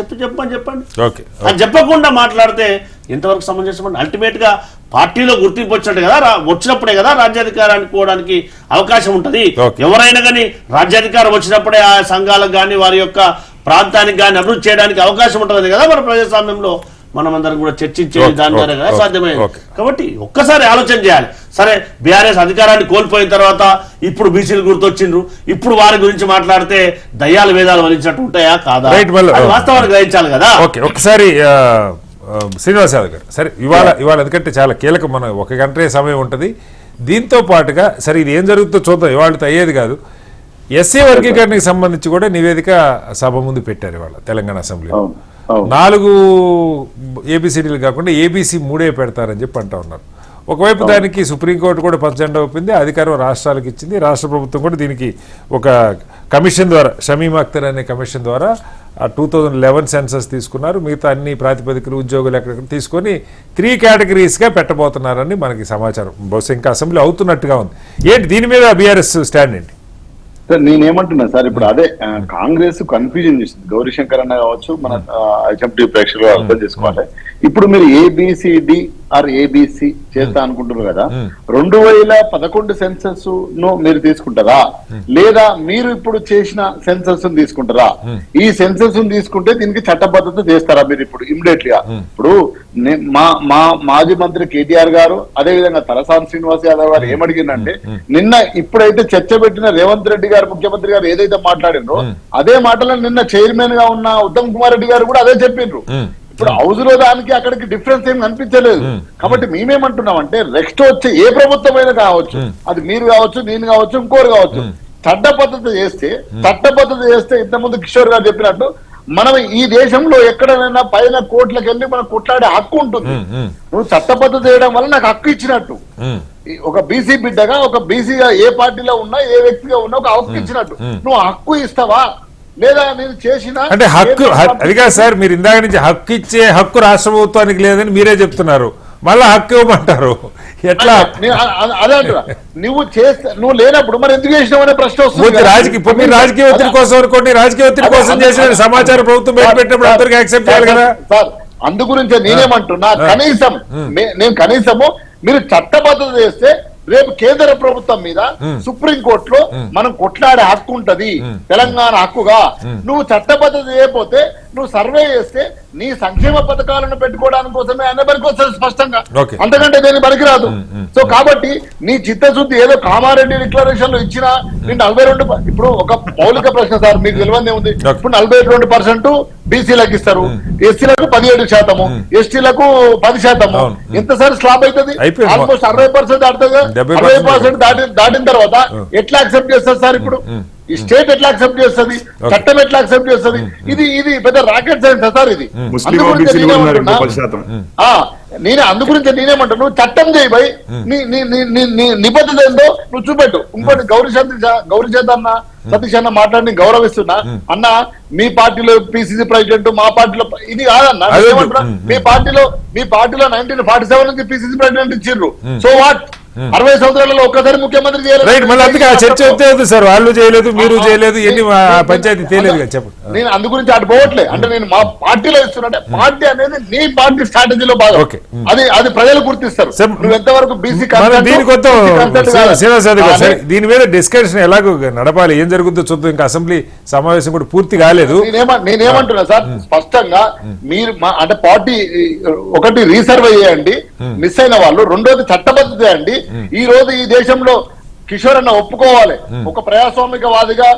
E: చెప్పండి. అది చెప్పకుండా మాట్లాడితే ఎంతవరకు సమంజసం? అల్టిమేట్ గా పార్టీలో గుర్తింపు వచ్చినట్టు కదా వచ్చినప్పుడే కదా రాజ్యాధికారానికి పోవడానికి అవకాశం ఉంటది.
A: Okay.
E: ఎవరైనా కానీ రాజ్యాధికారం వచ్చినప్పుడే ఆ సంఘాలకు కానీ వారి యొక్క ప్రాంతానికి కానీ అభివృద్ధి చేయడానికి అవకాశం ఉంటుంది కదా మన ప్రజాస్వామ్యంలో మనం అందరం కూడా చర్చించేది దాని ద్వారా కదా సాధ్యమైంది. కాబట్టి ఒక్కసారి ఆలోచన చేయాలి. సరే బీఆర్ఎస్ అధికారాన్ని కోల్పోయిన తర్వాత ఇప్పుడు బీసీలు గుర్తొచ్చిండ్రు, ఇప్పుడు వారి గురించి మాట్లాడితే దయ్యాలు వేదాలు వలించినట్టు ఉంటాయా కాదా, అది వాస్తవాన్ని గ్రహించాలి కదా.
A: ఓకే, ఒకసారి శ్రీనివాస్ యాదవ్ గారు, సరే ఇవాళ ఎందుకంటే చాలా కీలకం, మనం 1 గంటే సమయం ఉంటుంది. దీంతో పాటుగా సరే ఇది ఏం జరుగుతుందో చూద్దాం, ఇవాళతో అయ్యేది కాదు. ఎస్సీ వర్గీకరణకి సంబంధించి కూడా నివేదిక సభ ముందు పెట్టారు ఇవాళ తెలంగాణ అసెంబ్లీలో. 4 ఏబిసిడీలు కాకుండా ఏబిసి 3 పెడతారని చెప్పి అంటా ఉన్నారు. ఒకవైపు దానికి సుప్రీంకోర్టు కూడా పచ్చజెండా ఒప్పింది, అధికారం రాష్ట్రాలకు ఇచ్చింది. రాష్ట్ర ప్రభుత్వం కూడా దీనికి ఒక కమిషన్ ద్వారా, షమీమ్ అఖ్తర్ అనే కమిషన్ ద్వారా 2011 సెన్సస్ తీసుకున్నారు. మిగతా అన్ని ప్రాతిపదికలు ఉద్యోగులు ఎక్కడ తీసుకొని 3 కేటగిరీస్గా పెట్టబోతున్నారని మనకి సమాచారం. బహుశా ఇంకా అసెంబ్లీ అవుతున్నట్టుగా ఉంది. ఏంటి దీని మీద బీఆర్ఎస్ స్టాండ్ ఏంటి?
B: సార్ నేనేమంటున్నా సార్, ఇప్పుడు అదే కాంగ్రెస్ కన్ఫ్యూజన్ చేసింది. గౌరీశంకర్ అన్న కావచ్చు, మన హెచ్ఎంటీ ప్రేక్షకులు అర్థం చేసుకోవాలి. ఇప్పుడు మీరు ఏబిసిడి ఆర్ ఏబిసి చేస్తా అనుకుంటున్నారు కదా, 2011 సెన్సస్ ను మీరు తీసుకుంటారా, లేదా మీరు ఇప్పుడు చేసిన సెన్సస్ తీసుకుంటారా? ఈ సెన్సస్ తీసుకుంటే దీనికి చట్టబద్ధత చేస్తారా మీరు ఇప్పుడు ఇమ్మీడియట్ గా? ఇప్పుడు మాజీ మంత్రి కేటీఆర్ గారు, అదే విధంగా తలసాని శ్రీనివాస్ యాదవ్ గారు ఏమడిగిందంటే, నిన్న ఇప్పుడైతే చర్చ పెట్టిన రేవంత్ రెడ్డి గారు, ముఖ్యమంత్రి గారు ఏదైతే మాట్లాడినో అదే మాటలను నిన్న చైర్మన్ గా ఉన్న ఉత్తమ్ కుమార్ రెడ్డి గారు కూడా అదే చెప్పిండ్రు. ఇప్పుడు హౌస్ లో దానికి అక్కడికి డిఫరెన్స్ ఏం కనిపించలేదు. కాబట్టి మేమేమంటున్నామంటే నెక్స్ట్ వచ్చే ఏ ప్రభుత్వమైనా కావచ్చు, అది మీరు కావచ్చు, నేను కావచ్చు, ఇంకోరు కావచ్చు, చట్టబద్ధత చేస్తే ఇంతకుముందు కిషోర్ గారు చెప్పినట్టు మనం ఈ దేశంలో ఎక్కడైనా పైన కోట్లకు వెళ్ళి మనం కొట్లాడే హక్కు ఉంటుంది. నువ్వు చట్టబద్ధత చేయడం వల్ల నాకు హక్కు ఇచ్చినట్టు, ఒక బీసీ బిడ్డగా, ఒక బీసీగా ఏ పార్టీలో ఉన్నా, ఏ వ్యక్తిగా ఉన్నా ఒక హక్కు ఇచ్చినట్టు. నువ్వు హక్కు ఇస్తావా లేదా? నేను చేసిన
A: అంటే హక్కు అది కాదు సార్, మీరు ఇందాక నుంచి హక్కు ఇచ్చే హక్కు రాష్ట్ర ప్రభుత్వానికి లేదని మీరే చెప్తున్నారు, మళ్ళా హక్కు ఇవ్వమంటారు ఎట్లా?
B: అదే అంటున్నా, నువ్వు లేనప్పుడు మరి ఎందుకు చేసినావు అనే ప్రశ్న వస్తుంది.
A: రాజకీయ ఒత్తిడి కోసం అనుకోండి, రాజకీయ ఒత్తిడి కోసం చేసిన సమాచారం ప్రభుత్వం బయటపెట్టినప్పుడు అందరికీ యాక్సెప్ట్ చేయాలి కదా
B: సార్. అందు గురించే నేనేమంటున్నా, కనీసము మీరు చట్టబద్ధత చేస్తే రేపు కేంద్ర ప్రభుత్వం మీద సుప్రీంకోర్టులో మనం కొట్లాడే హక్కు ఉంటది, తెలంగాణ హక్కుగా. నువ్వు చట్టబద్ధత చేయకపోతే, నువ్వు సర్వే చేస్తే నీ సంక్షేమ పథకాలను పెట్టుకోవడానికి కోసమే అనే పనికి వస్తుంది స్పష్టంగా, అంతకంటే దేని పనికి రాదు. సో కాబట్టి నీ చిత్తశుద్ధి ఏదో కామారెడ్డి డిక్లరేషన్ లో ఇచ్చిన 42, ఇప్పుడు ఒక మౌలిక ప్రశ్న సార్, మీకు తెలియదే ఉంది. ఇప్పుడు 42% బీసీలకు ఇస్తారు, ఎస్సీలకు 17%, ఎస్టీలకు 10%. ఎంత సార్ స్లాబ్ అవుతుంది? ఆల్మోస్ట్ 60% దాటుతుంది. 60% దాటిన తర్వాత ఎట్లా యాక్సెప్ట్ చేస్తారు సార్? ఇప్పుడు ఈ స్టేట్ ఎట్లా యాక్సెప్ట్ చేస్తుంది, చట్టం ఎట్లా యాక్సెప్ట్ చేస్తుంది? ఇది పెద్ద రాకెట్ సైన్స్ సార్ ఇది. అందు గురించి నేనేమంటా, నువ్వు చట్టం చేయి భయ్, నీ నిబద్ధత ఏందో నువ్వు చూపెట్టు. ఇంకోటి గౌరీశంకర్ అన్న, సతీష్ అన్న మాట్లాడి గౌరవిస్తున్నా అన్న. మీ పార్టీలో పిసిసి ప్రెసిడెంట్, మా పార్టీలో ఇది కాదన్నా. మీ పార్టీలో 1947 నుంచి పిసిసి ప్రెసిడెంట్ ఇచ్చిండ్రు. So what? 60 సంవత్సరాలలో ఒక్కసారి ముఖ్యమంత్రి
A: చేయలేదు సార్, వాళ్ళు చేయలేదు, మీరు చేయలేదు, ఎన్ని పంచాయతీ తెలియదు కదా. చెప్పండి,
B: నేను అందు గురించి అటు పోవట్లే. అంటే నేను మా పార్టీలో ఇస్తున్నా, పార్టీ అనేది నీ పార్టీ స్ట్రాటజీలో భాగం. అది ప్రజలు గుర్తిస్తారు. నువ్వు ఎంతవరకు బీసీ
A: దీని మీద డిస్కషన్ ఎలాగో నడపాలి, ఏం జరుగుతుందో చూద్దాం. ఇంకా అసెంబ్లీ సమావేశం కూడా పూర్తి కాలేదు.
B: నేనేమంటున్నా సార్, స్పష్టంగా మీరు అంటే పార్టీ ఒకటి రీసర్వే చేయండి మిస్ అయిన వాళ్ళు, రెండోది చట్టబద్ధత చేయండి. ఈ రోజు ఈ దేశంలో కిషోర్ అన్న ఒప్పుకోవాలి, ఒక ప్రజాస్వామికవాదిగా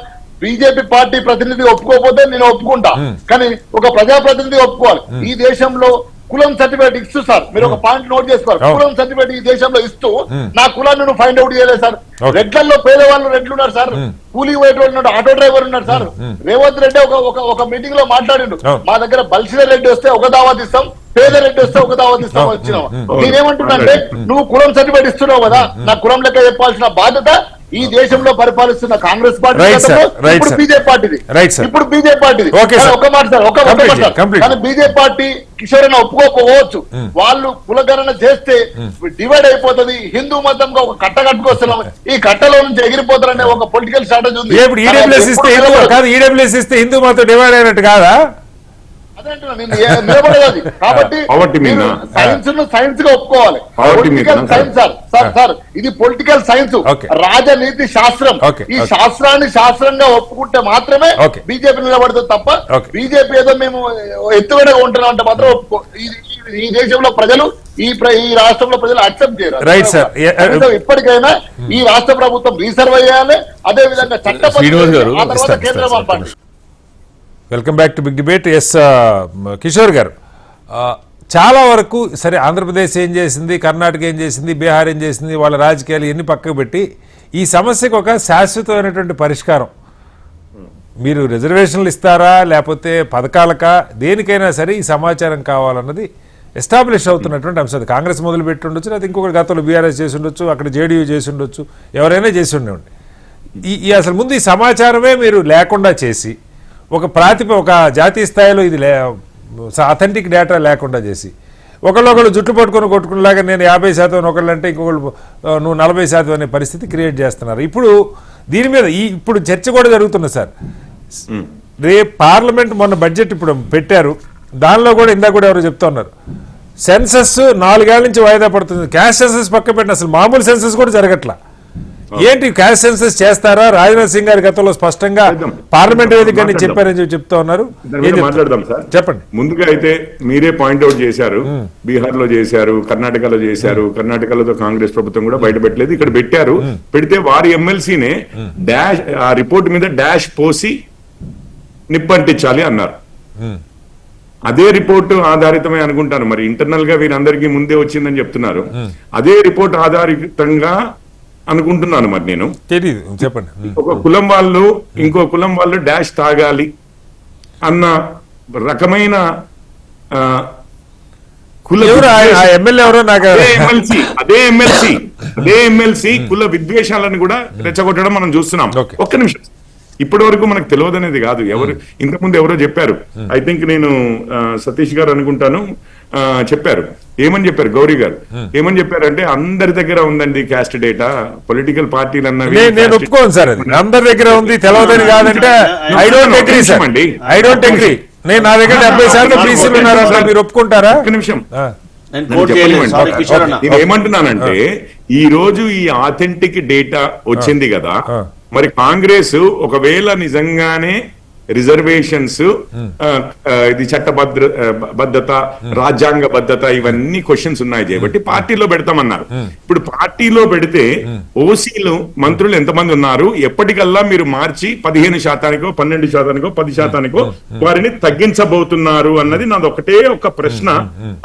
B: బీజేపీ పార్టీ ప్రతినిధి ఒప్పుకోకపోతే నేను ఒప్పుకుంటా, కానీ ఒక ప్రజాప్రతినిధి ఒప్పుకోవాలి. ఈ దేశంలో కులం సర్టిఫికేట్ ఇస్తూ సార్, మీరు ఒక పాయింట్ నోట్ చేసుకోవాలి, కులం సర్టిఫికేట్ ఈ దేశంలో ఇస్తూ నా కులాన్ని నువ్వు ఫైండ్ అవుట్ చేయలేదు సార్. రెడ్లలో పేదవాళ్ళు రెడ్లు ఉన్నారు సార్, కూలీ పోయేటోళ్ళు ఉన్నారు, ఆటో డ్రైవర్ ఉన్నారు సార్. రేవంత్ రెడ్డి ఒక మీటింగ్ లో మాట్లాడిండు, మా దగ్గర బల్సిన రెడ్డి వస్తే ఒక దావత్ ఇస్తాం, పేద రెడ్డి వస్తే ఒక దావత్ ఇస్తాం వచ్చినావు. నేనేమంటున్నా అంటే, నువ్వు కులం సర్టిఫికేట్ ఇస్తున్నావు కదా, నా కులం లెక్క చెప్పాల్సిన బాధ్యత ఈ దేశంలో పరిపాలిస్తున్న కాంగ్రెస్ పార్టీ, ఇప్పుడు బీజేపీ పార్టీది. ఇప్పుడు బీజేపీ పార్టీది. ఒక మాట సార్, ఒక కానీ బీజేపీ పార్టీ కిషోర్ అన్న ఒప్పుకోకపోవచ్చు. వాళ్ళు కులగణన చేస్తే డివైడ్ అయిపోతుంది, హిందూ మతంగా ఒక కట్ట కట్టుకొస్తున్నాం, ఈ కట్టలో నుంచి ఎగిరిపోతారనే ఒక పొలిటికల్ స్ట్రాటజీ ఉంది.
A: ఈడబ్ల్యూఎస్ ఇస్తే హిందూ మతం డివైడ్ అయినట్టు కాదా?
B: అదే అంటున్నా, నేను నిలబడేది అది. కాబట్టి
C: Poverty మీద.
B: సైన్స్ ను సైన్స్ గా ఒప్పుకోవాలి.
C: Poverty మీద,
B: పొలిటికల్ సైన్స్ సార్ ఇది పొలిటికల్ సైన్స్,
A: Okay.
B: రాజనీతి శాస్త్రం.
A: Okay,
B: ఈ
A: okay.
B: శాస్త్రాన్ని శాస్త్రంగా ఒప్పుకుంటే మాత్రమే
A: Okay.
B: బీజేపీ నిలబడుతుంది తప్ప
A: Okay.
B: బీజేపీ ఏదో మేము ఎత్తుగడగా ఉంటున్నాం అంటే మాత్రం ఈ దేశంలో ప్రజలు ఈ రాష్ట్రంలో ప్రజలు అక్సెప్ట్ చేయరు.
A: Right, sir.
B: కనీసం ఇప్పటికైనా ఈ రాష్ట్ర ప్రభుత్వం రీసర్వ్ అయ్యాలి, అదే విధంగా
D: శ్రీనివాస్ గారు,
B: ఆ తర్వాత కేంద్రం పంపాలి.
A: Welcome back to big debate. S Kishore గారు, చాలా వరకు సరే ఆంధ్రప్రదేశ్ ఏం చేసింది, కర్ణాటక ఏం చేసింది, బీహార్ ఏం చేసింది, వాళ్ళ రాజకీయాలు ఎన్ని పక్కకు పెట్టి ఈ సమస్యకు ఒక శాశ్వతమైనటువంటి పరిష్కారం మీరు రిజర్వేషన్లు ఇస్తారా లేకపోతే పథకాలకా దేనికైనా సరే ఈ సమాచారం కావాలన్నది ఎస్టాబ్లిష్ అవుతున్నటువంటి అంశం. అది కాంగ్రెస్ మొదలు పెట్టి ఉండొచ్చు, లేదా ఇంకొకటి గతంలో బీఆర్ఎస్ చేసి ఉండొచ్చు, అక్కడ జేడీయూ చేసి ఉండొచ్చు, ఎవరైనా చేసి ఉండేవండి. ఈ అసలు ముందు ఈ సమాచారమే మీరు లేకుండా చేసి ఒక జాతీయ స్థాయిలో ఇది అథెంటిక్ డేటా లేకుండా చేసి ఒకళ్ళొకళ్ళు జుట్టు పట్టుకొని కొట్టుకునేలాగా నేను 50% ఒకళ్ళు అంటే ఇంకొకళ్ళు నువ్వు 40% అనే పరిస్థితి క్రియేట్ చేస్తున్నారు. ఇప్పుడు దీని మీద ఇప్పుడు చర్చ కూడా జరుగుతుంది సార్. రేపు పార్లమెంట్ మొన్న బడ్జెట్ ఇప్పుడు పెట్టారు, దానిలో కూడా ఇందాక కూడా ఎవరు చెప్తా ఉన్నారు సెన్సస్ 4 ఏళ్ల నుంచి వాయిదా పడుతుంది. క్యాష్ సెన్సస్ పక్క పెట్టిన అసలు మామూలు సెన్సస్ కూడా జరగట్లా. ఏంటి క్యాష్ సెన్సస్ చేస్తారా? రాజ్నాథ్ సింగ్ గారి గతంలో స్పష్టంగా పార్లమెంట్ వేదికని చెప్పారని చెప్తా ఉన్నారు.
C: మాట్లాడదాం సార్,
A: చెప్పండి.
C: ముందుగా అయితే మీరే పాయింట్అవుట్ చేశారు, బీహార్ లో చేశారు, కర్ణాటకలో చేశారు. కర్ణాటకలో కాంగ్రెస్ ప్రభుత్వం కూడా బయట పెట్టలేదు, ఇక్కడ పెట్టారు. పెడితే వారి ఎమ్మెల్సీనే డాష్ ఆ రిపోర్ట్ మీద డాష్ పోసి నిప్పంటించాలి అన్నారు. అదే రిపోర్టు ఆధారితమే అనుకుంటాను, మరి ఇంటర్నల్ గా వీరందరికీ ముందే వచ్చిందని చెప్తున్నారు. అదే రిపోర్ట్ ఆధారితంగా అనుకుంటున్నాను. మరి నేను
A: తెలియదు, చెప్పండి.
C: ఒక కులం వాళ్ళు ఇంకో కులం వాళ్ళు డాష్ తాగాలి అన్న రకమైన అదే ఎమ్మెల్సీ కుల విద్వేషాలను కూడా రెచ్చగొట్టడం మనం చూస్తున్నాం. ఒక్క నిమిషం, ఇప్పటి వరకు మనకు తెలియదనేది కాదు. ఇంతకుముందు ఎవరో చెప్పారు, ఐ థింక్ నేను సతీష్ గారు అనుకుంటాను, చెప్పారు. ఏమని చెప్పారు? గౌరీ గారు ఏమని చెప్పారంటే అందరి దగ్గర ఉందండి క్యాస్ట్ డేటా, పొలిటికల్ పార్టీలు అన్నవి.
A: నేను ఒప్పుకోను సార్, అది అందరి దగ్గర ఉంది, తెలియదని కాదంటే I don't agree sir, I don't agree. నేను నా దగ్గర 70% బీసీలు ఉన్నారంటే మీరు ఒప్పుకుంటారా?
C: ఒక్క నిమిషం, నేను ఏమంటున్నానంటే ఈ రోజు ఈ ఆథెంటిక్ డేటా వచ్చింది కదా, మరి కాంగ్రెస్ ఒకవేళ నిజంగానే రిజర్వేషన్స్ ఇది చట్టబద్ధత రాజ్యాంగ బద్ధత ఇవన్నీ క్వశ్చన్స్ ఉన్నాయి కాబట్టి పార్టీలో పెడతామన్నారు. ఇప్పుడు పార్టీలో పెడితే ఓసీలు మంత్రులు ఎంతమంది ఉన్నారు, ఎప్పటికల్లా మీరు మార్చి 15%, 12%, 10% వారిని తగ్గించబోతున్నారు అన్నది నాది ఒకటే ఒక ప్రశ్న.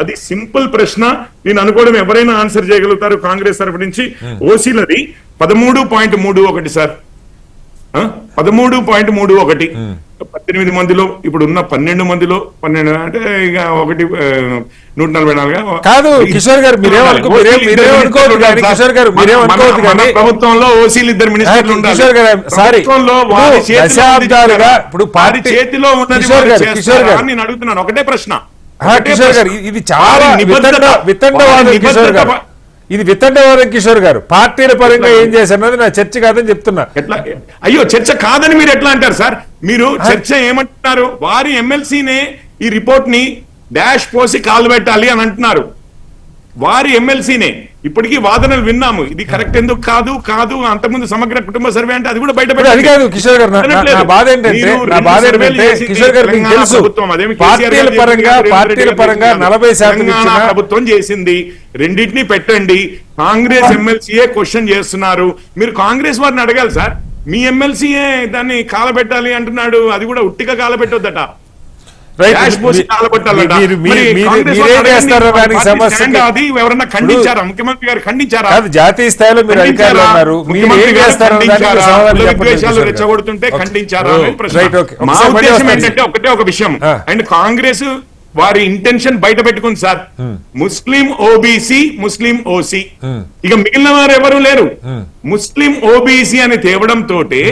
C: అది సింపుల్ ప్రశ్న, నేను అనుకోవడం ఎవరైనా ఆన్సర్ చేయగలుగుతారు కాంగ్రెస్ తరఫు నుంచి. ఓసీలది 13.31 సార్, 13.31. 18 మందిలో ఇప్పుడు ఉన్న 12 మందిలో 12 అంటే ఇక 144
A: కాదు. కిషోర్ గారు మీరేమనుకోవద్దు కానీ, కిషోర్ గారు మీరేమనుకోవద్దు కానీ
C: ప్రభుత్వంలో ఓసీలు 2 మినిస్టర్లు ఉండాలి.
A: కిషోర్ గారు సారీ, దశాబ్దాలుగా ఇప్పుడు పార్టీ
C: చేతిలో ఉన్నది నేను అడుగుతున్నాను ఒకటే ప్రశ్న.
A: కిషోర్ గారు ఇది చాలా వితండవాదం. కిషోర్ గారు ఇది వితండవాదం. కిషోర్ గారు పార్టీల పరంగా ఏం చేశారన్నది నా చర్చ కాదని చెప్తున్నా.
C: ఎట్లా అయ్యో చర్చ కాదని మీరు ఎట్లా అంటారు సార్? మీరు చర్చ ఏమంటున్నారు? వారి ఎమ్మెల్సీనే ఈ రిపోర్ట్ ని డాష్ పోసి కాలు పెట్టాలి అని అంటున్నారు. వారి ఎమ్మెల్సీనే ఇప్పటికీ వాదనలు విన్నాము, ఇది కరెక్ట్ ఎందుకు కాదు అంతకుముందు సమగ్ర కుటుంబ సర్వే అంటే అది కూడా బయట
A: అది కాదు. కిషోర్ గారు నా బాధ ఏంటంటే కిషోర్ గారు మీకు తెలుసు పార్టీల పరంగా 40%
C: ప్రభుత్వం చేసింది. రెండింటినీ పెట్టండి. కాంగ్రెస్ ఎమ్మెల్సీయే క్వశ్చన్ చేస్తున్నారు. మీరు కాంగ్రెస్ వారిని అడగాలి సార్, మీ ఎమ్మెల్సీయే దాన్ని కాలబెట్టాలి అంటున్నాడు, అది కూడా ఉట్టిగా కాలబెట్టొద్దట. ఎవరన్నా ఖండించారా? ముఖ్యమంత్రి గారు ఖండించారా?
A: జాతీయ స్థాయిలో మీరు అధికారులు ఉన్నారు,
C: విద్వేషాలు రెచ్చగొడుతుంటే ఖండించారా అనేది ప్రశ్న. మా ఉద్దేశం ఏంటంటే ఒకటే ఒక విషయం, అండ్ కాంగ్రెస్ వారి ఇంటెన్షన్ బయట పెట్టుకుంది సార్. ముస్లిం ఓబీసీ, ముస్లిం ఓసీ, ఇక మిగిలిన వారు ఎవరు లేరు. ముస్లిం ఓబీసీ అని తేవడం తోటే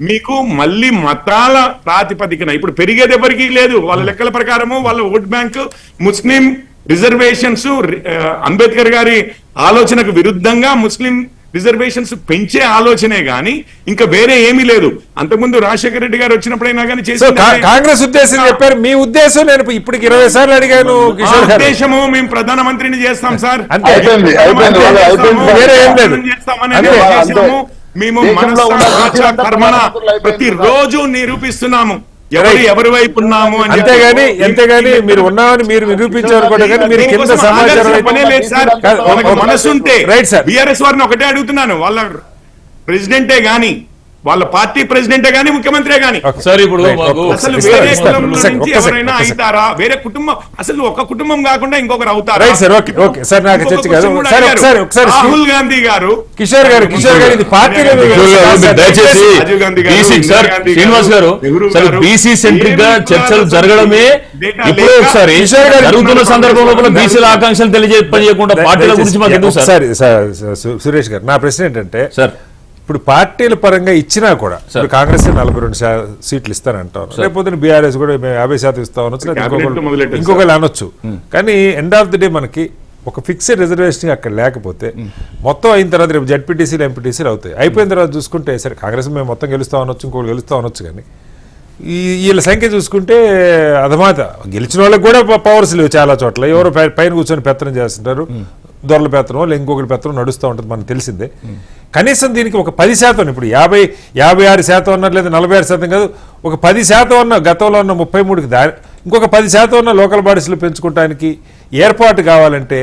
C: మీకు మళ్ళీ మతాల ప్రాతిపదికన ఇప్పుడు పెరిగేది ఎవరికి లేదు. వాళ్ళ లెక్కల ప్రకారము వాళ్ళ vote bank Muslim reservations Ambedkar గారి ఆలోచనకు విరుద్ధంగా ముస్లిం రిజర్వేషన్స్ పెంచే ఆలోచనే గాని ఇంకా వేరే ఏమీ లేదు. అంతకుముందు రాజశేఖర రెడ్డి గారు వచ్చినప్పుడైనా కానీ
A: సో కాంగ్రెస్ ఉద్దేశం చెప్పారు, మీ ఉద్దేశం నేను ఇప్పటికి 20 సార్లు అడిగాను కిషోర్ గారు.
C: ఉద్దేశము మేము ప్రధానమంత్రిని చేస్తాం సార్,
A: అంతే.
B: అయిపోయింది.
A: వేరే ఏం లేదు.
C: మేము మనసా కర్మణ ప్రతిరోజు నిరూపిస్తున్నాము ఎవరి వైపు ఉన్నాము అని.
A: అంతేగాని మీరు ఉన్నామని మీరు నిరూపించారు కూడా, కానీ మీరు కింద సమాచారం
C: పనే లేదు సార్. మనకు మనసుంటే
A: రైట్ సార్.
C: బిఆర్ఎస్ వారిని ఒకటే అడుగుతున్నాను, వాళ్ళ ప్రెసిడెంటే గాని వాళ్ళ పార్టీ ప్రెసిడెంటే గాని ముఖ్యమంత్రే గాని
D: సార్ ఇప్పుడు
C: అసలు వేరే కుటుంబం నుంచి ఎవరైనా అవుతారా? వేరే కుటుంబం అసలు ఒక కుటుంబం కాకుండా ఇంకొకరు అవుతారా?
A: Right sir. ఓకే సార్, నాకు చర్చ కాదు. ఒకసారి
C: రాహుల్ గాంధీ గారు,
A: కిషోర్ గారు ఇది పార్టీలో
D: దయచేసి
C: రాజీవ్ గాంధీ గారు,
D: బీసీ సార్, శ్రీనివాస్ గారు, సార్ బీసీ సెంట్రిక్ గా చర్చలు జరగడమే ఇప్పుడు ఒకసారి జరుగుతున్న సందర్భంలో బీసీల ఆకాంక్షలు తెలియజేయకుండా పార్టీల గురించి మాకు ఎందుకు సార్?
A: సురేష్ గారు, నా ప్రశ్న ఏంటంటే
D: సార్
A: ఇప్పుడు పార్టీల పరంగా ఇచ్చినా కూడా ఇప్పుడు కాంగ్రెస్ 42 సీట్లు ఇస్తానంటారు, లేకపోతే బీఆర్ఎస్ కూడా మేము 50% ఇస్తాం అనొచ్చు, ఇంకొకరు అనొచ్చు. కానీ ఎండ్ ఆఫ్ ది డే మనకి ఒక ఫిక్స్డ్ రిజర్వేషన్ అక్కడ లేకపోతే మొత్తం అయిన తర్వాత రేపు జడ్పీటీసీలు ఎంపీటీసీలు అవుతాయి. అయిపోయిన తర్వాత చూసుకుంటే సరే కాంగ్రెస్ మేము మొత్తం గెలుస్తాం అనొచ్చు, ఇంకొకరు గెలుస్తాం అనొచ్చు, కానీ వీళ్ళ సంఖ్య చూసుకుంటే అధమాత గెలిచిన వాళ్ళకి కూడా పవర్స్ లేవు చాలా చోట్ల. ఎవరో పైన కూర్చొని పెత్తనం చేస్తుంటారు, దొరల పెత్తనం లేదా ఇంకొకరి పెత్తనం నడుస్తూ ఉంటుంది, మనకు తెలిసిందే. కనీసం దీనికి ఒక 10%, ఇప్పుడు 56% అన్నారు, లేదా 46% కాదు, ఒక 10% ఉన్న గతంలో ఉన్న 33కి ఇంకొక 10% ఉన్న లోకల్ బాడీస్లో పెంచుకోవడానికి ఏర్పాటు కావాలంటే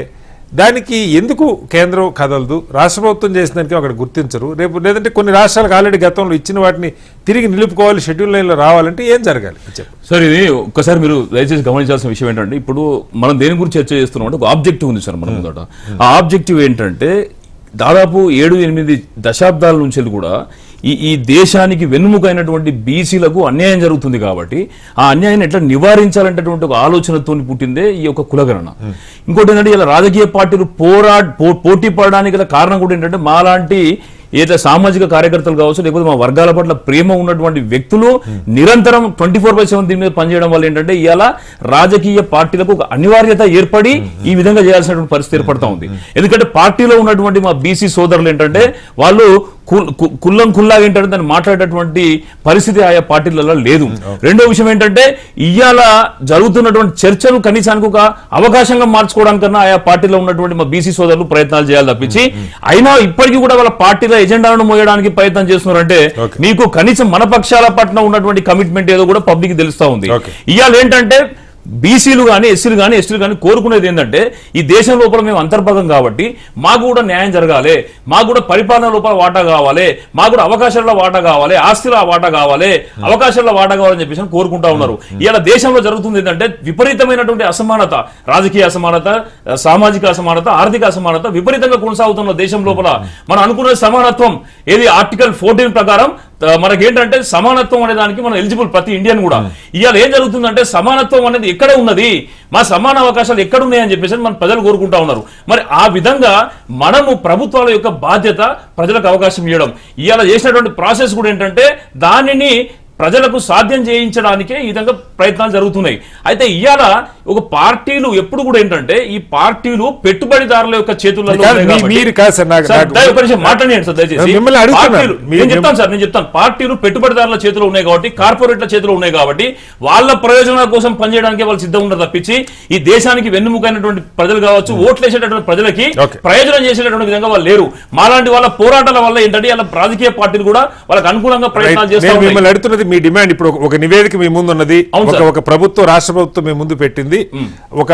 A: దానికి ఎందుకు కేంద్రం కదలదు? రాష్ట్ర ప్రభుత్వం చేసిన దానికి అక్కడ గుర్తించరు. రేపు లేదంటే కొన్ని రాష్ట్రాలకు ఆల్రెడీ గతంలో ఇచ్చిన వాటిని తిరిగి నిలుపుకోవాలి, షెడ్యూల్ లైన్లో రావాలంటే ఏం జరగాలి?
D: సార్ ఇది ఒక్కసారి మీరు దయచేసి గమనించాల్సిన విషయం ఏంటంటే, ఇప్పుడు మనం దేని గురించి చర్చ చేస్తున్నాం అంటే ఒక ఆబ్జెక్టివ్ ఉంది సార్ మన ముందట. ఆ ఆబ్జెక్టివ్ ఏంటంటే దాదాపు 7-8 దశాబ్దాల నుంచి కూడా ఈ దేశానికి వెన్నుముకైనటువంటి బీసీలకు అన్యాయం జరుగుతుంది కాబట్టి ఆ అన్యాయాన్ని ఎట్లా నివారించాలంటటువంటి ఒక ఆలోచనతో పుట్టిందే ఈ యొక్క కులగణన. ఇంకోటి ఏంటంటే ఇలా రాజకీయ పార్టీలు పోటీ పడడానికి గల కారణం కూడా ఏంటంటే మాలాంటి ఏదైతే సామాజిక కార్యకర్తలు కావచ్చు, లేకపోతే మా వర్గాల పట్ల ప్రేమ ఉన్నటువంటి వ్యక్తులు నిరంతరం 24/7 దీని మీద పనిచేయడం వల్ల ఏంటంటే ఇలా రాజకీయ పార్టీలకు ఒక అనివార్యత ఏర్పడి ఈ విధంగా చేయాల్సినటువంటి పరిస్థితి ఏర్పడతా ఉంది. ఎందుకంటే పార్టీలో ఉన్నటువంటి మా బీసీ సోదరులు ఏంటంటే వాళ్ళు కుల్లాగా ఏంటంటే దాన్ని మాట్లాడేటువంటి పరిస్థితి ఆయా పార్టీలలో లేదు. రెండో విషయం ఏంటంటే ఇవాళ జరుగుతున్నటువంటి చర్చను కనీసానికి ఒక అవకాశంగా మార్చుకోవడానికన్నా ఆయా పార్టీలో ఉన్నటువంటి మా బీసీ సోదరులు ప్రయత్నాలు చేయాలి తప్పించి, అయినా ఇప్పటికీ కూడా వాళ్ళ పార్టీల ఎజెండాలను మోయడానికి ప్రయత్నం చేస్తున్నారంటే మీకు కనీసం మన పక్షాల పట్ల ఉన్నటువంటి కమిట్మెంట్ ఏదో కూడా పబ్లిక్ తెలుస్తా ఉంది. ఇవాళ ఏంటంటే బీసీలు కానీ ఎస్సీలు కానీ ఎస్టీలు కానీ కోరుకునేది ఏంటంటే ఈ దేశం లోపల మేము అంతర్భాగం కాబట్టి మాకు కూడా న్యాయం జరగాలి, మాకు కూడా పరిపాలన లోపల వాటా కావాలి, మాకు కూడా అవకాశాల్లో వాటా కావాలి, ఆస్తిలో వాటా కావాలి, అవకాశాల్లో వాటా కావాలని చెప్పేసి కోరుకుంటా ఉన్నారు. ఇలా దేశంలో జరుగుతుంది ఏంటంటే విపరీతమైనటువంటి అసమానత, రాజకీయ అసమానత, సామాజిక అసమానత, ఆర్థిక అసమానత విపరీతంగా కొనసాగుతున్న దేశం లోపల మనం అనుకున్న సమానత్వం ఏది ఆర్టికల్ 14 ప్రకారం మనకేంటంటే సమానత్వం అనే దానికి మనం ఎలిజిబుల్ ప్రతి ఇండియన్ కూడా. ఇవాళ ఏం జరుగుతుందంటే సమానత్వం అనేది ఎక్కడ ఉన్నది, మా సమాన అవకాశాలు ఎక్కడ ఉన్నాయని చెప్పేసి మన ప్రజలు కోరుకుంటా ఉన్నారు. మరి ఆ విధంగా మనము ప్రభుత్వాల యొక్క బాధ్యత ప్రజలకు అవకాశం ఇవ్వడం. ఇవాళ చేసినటువంటి ప్రాసెస్ కూడా ఏంటంటే దానిని ప్రజలకు సాధ్యం చేయించడానికే ఈ విధంగా ప్రయత్నాలు జరుగుతున్నాయి. అయితే ఇవాళ ఒక పార్టీలు ఎప్పుడు కూడా ఏంటంటే ఈ పార్టీలు పెట్టుబడిదారుల యొక్క చేతుల్లో నేను చెప్తాను పార్టీలు పెట్టుబడిదారుల చేతిలో ఉన్నాయి కాబట్టి, కార్పొరేట్ల చేతిలో ఉన్నాయి కాబట్టి వాళ్ళ ప్రయోజనాల కోసం పనిచేయడానికి వాళ్ళు సిద్ధం ఉండదు తప్పించి ఈ దేశానికి వెన్నుముకైనటువంటి ప్రజలు కావచ్చు, ఓట్లు వేసేటటువంటి ప్రజలకి ప్రయోజనం చేసేటటువంటి విధంగా వాళ్ళు లేరు. మాలాంటి వాళ్ళ పోరాటాల వల్ల ఏంటంటే ఇలా రాజకీయ పార్టీలు కూడా వాళ్ళకి అనుకూలంగా ప్రయత్నాలు చేస్తారు.
A: మీ డిమాండ్ ఇప్పుడు ఒక నివేదిక మీ ముందు ఉన్నది, ఒక ప్రభుత్వం రాష్ట్ర ప్రభుత్వం మీ ముందు పెట్టింది, ఒక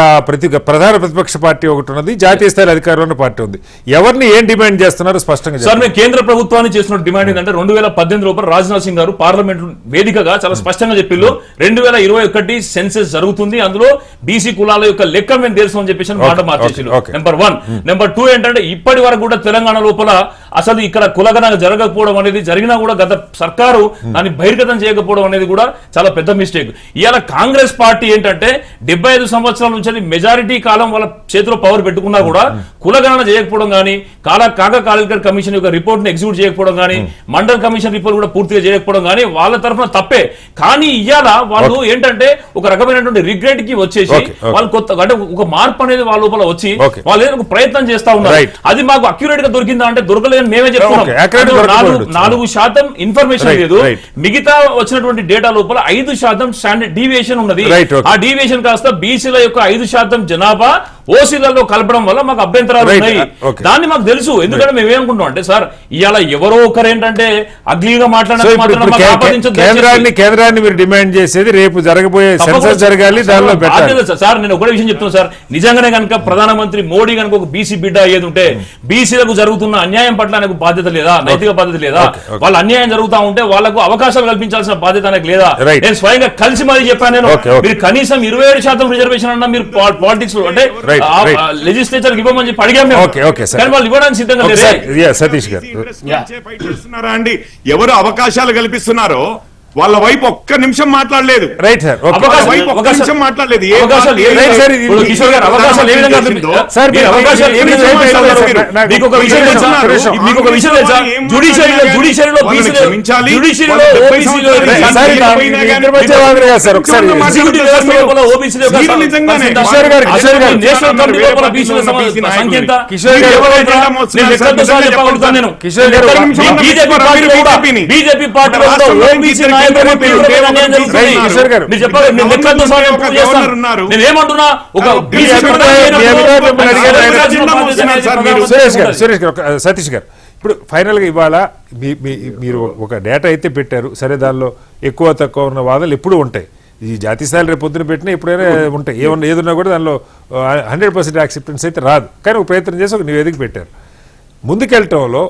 A: ప్రధాన ప్రతిపక్ష పార్టీ ఒకటి ఉన్నది, జాతీయ స్థాయి అధికారంలో ఉన్న పార్టీ ఉంది. ఎవరిని ఏం డిమాండ్ చేస్తున్నారు స్పష్టంగా?
D: సార్ మేము కేంద్ర ప్రభుత్వాన్ని చేస్తున్న డిమాండ్ ఏంటంటే 2018 లోపల రాజ్నాథ్ సింగ్ గారు పార్లమెంట్ వేదికగా చాలా స్పష్టంగా చెప్పిల్లు 2021 సెన్సెస్ జరుగుతుంది, అందులో బీసీ కులాల యొక్క లెక్క మేము తెలుసు అని చెప్పేసి మాట మార్చేసి నెంబర్ 1. నెంబర్ 2 ఏంటంటే ఇప్పటి వరకు కూడా తెలంగాణ లోపల అసలు ఇక్కడ కులగణన జరగకపోవడం అనేది, జరిగినా కూడా గత సర్కారు దాన్ని బహిర్గతం చేయకపోవడం అనేది కూడా చాలా పెద్ద మిస్టేక్. ఇవాళ కాంగ్రెస్ పార్టీ ఏంటంటే 75 సంవత్సరాల నుంచి మెజారిటీ కాలం వాళ్ళ చేతిలో పవర్ పెట్టుకున్నా కూడా కులగణన చేయకపోవడం కానీ, కాళేకర్ కమిషన్ యొక్క రిపోర్ట్ ని ఎగ్జిక్యూట్ చేయకపోవడం కానీ, మండల్ కమిషన్ రిపోర్ట్ కూడా పూర్తిగా చేయకపోవడం కానీ వాళ్ళ తరఫున తప్పే. కానీ ఇవాళ వాళ్ళు ఏంటంటే ఒక రకమైనటువంటి రిగ్రెట్ కి వచ్చేసి వాళ్ళు కొత్త అంటే ఒక మార్పు అనేది వాళ్ళ లోపల వచ్చి వాళ్ళు ఏదో ఒక ప్రయత్నం చేస్తా ఉన్నారు. అది మాకు అక్యురేట్ గా దొరికిందా అంటే దొరకలేదు లేదని మేమే చెప్తున్నాం.
A: Okay, accurate
D: అందులో
A: దొరకకపోవచ్చు.
D: 4% ఇన్ఫర్మేషన్
A: Right,
D: లేదు.
A: right.
D: మిగతా వచ్చినటువంటి డేటా లోపల 5% స్టాండర్డ్ డీవియేషన్ ఉన్నది.
A: Right, okay.
D: ఆ డీవియేషన్ కాస్త బీసీల యొక్క 5% జనాభా ఓసీలలో కలపడం వల్ల మాకు అభ్యంతరాలు
A: Right,
D: ఉన్నాయి.
A: okay.
D: దాన్ని మాకు తెలుసు. ఎందుకంటే మేము ఏమనుకుంటాం అంటే సార్ ఇవాళ ఎవరో ఒకరు ఏంటంటే అగ్లీగా
A: సో
D: మాట్లాడినంత
A: ఇప్పుడు
D: మాత్రాన మాకు ఆపాదించొద్దు దయచేసి.
A: కేంద్రాన్ని మీరు డిమాండ్ చేసేది రేపు జరగబోయే సెన్సస్ జరగాలి, దానిలో పెట్టాలి.
D: బాధ్యత సార్ నేను ఒకటే విషయం చెప్తున్నాను సార్, నిజంగానే కనుక ప్రధానమంత్రి మోడీ కనుక ఒక బీసీ బిడ్డ అయ్యేది ఉంటే బీసీలకు జరుగుతున్న అన్యాయం పట్ల ఆయనకు బాధ్యత లేదా, నైతిక బాధ్యత లేదా? వాళ్ళ అన్యాయం జరుగుతా ఉంటే వాళ్ళకు అవకాశాలు కల్పించాల్సిన బాధ్యత ఆయనకు లేదా?
A: Right.
D: నేను స్వయంగా కలిసి మరీ చెప్పాను. నేను
A: Okay, okay.
D: మీరు కనీసం 27% రిజర్వేషన్ అన్నా మీరు పాలిటిక్స్ లో అంటే
A: Right, right.
D: లెజిస్లేచర్ ఇవ్వమని చెప్పి అడిగాం మేము.
A: Okay, okay, sir.
D: కానీ వాళ్ళు ఇవ్వడానికి సిద్ధంగా లేరే.
A: సతీష్ గారు
C: ఫైట్ చేస్తున్నారా అండి? ఎవరు అవకాశాలు కల్పిస్తున్నారో వాళ్ళ వైపు ఒక్క నిమిషం మాట్లాడలేదు.
A: Right sir.
C: వాళ్ళ వైపు ఒక్క నిమిషం మాట్లాడలేదు. ఏ
D: అవకాశాలు
C: పార్టీ
A: రైట్ సార్, ఇది-
D: ఇప్పుడు కిషోర్ గారు అవకాశాలు ఏ విధంగా
C: చేసిందో,
A: సార్,
D: మీరు అవకాశాలు ఏ విధంగా
C: మాట్లాడారు మీరు?
D: మీకు ఒక విషయం తెలుసా? మీకు ఒక విషయం తెలుసా? జ్యుడిషియరీలో
C: వాళ్ళని క్షమించాలి.
D: జ్యుడిషియరీలో
C: వాళ్ళు 70
D: ఓబీసీలో
C: సంవత్సరాలు
A: సార్,
C: జైలులో
A: ఇది
C: పోయినా
A: ఇది
C: కానీ
A: ఇద్దరు మధ్య వాదన కాదు సార్. ఒకసారి
C: ఇద్దరు
D: ఎగ్జిక్యూటివ్ వ్యవస్థ లోపల ఓబీసీల యొక్క
C: మీరు నిజంగానే
A: కిషోర్ గారు, కిషోర్ గారు.
D: నేషనల్ కమిటీ లోపల బీసీల సంఖ్య ఎంత?
A: కిషోర్ గారు,
D: మీరు ఎవరైతే నేను లెక్కలతో సహా చెప్పగలుగుతాను నేను.
A: కిషోర్ గారు,
D: బీజేపీ పార్టీలో కూడా బీజేపీ పార్టీలో కూడా ఓబీసీ నాయకులు తీవ్రమైన అన్యాయం జరుగుతుంది.
A: కిషోర్ గారు.
D: మీరు చెప్పాలి, నేను లెక్కలతో సహా నేను ప్రూవ్ చేస్తాను. నేను ఏమంటున్నా ఒక బీసీ
A: సురేష్ గారు, సతీష్ గారు, ఇప్పుడు ఫైనల్ గా ఇవాళ మీరు ఒక డేటా అయితే పెట్టారు సరే, దానిలో ఎక్కువ తక్కువ ఉన్న వాదనలు ఎప్పుడు ఉంటాయి. ఈ జాతీయ స్థాయిలో రేపు పొద్దున పెట్టినా ఎప్పుడైనా ఉంటాయి. ఏదన్నా కూడా దానిలో 100% యాక్సెప్టెన్స్ అయితే రాదు. కానీ ఒక ప్రయత్నం చేసి ఒక నివేదిక పెట్టారు. ముందుకెళ్ళటంలో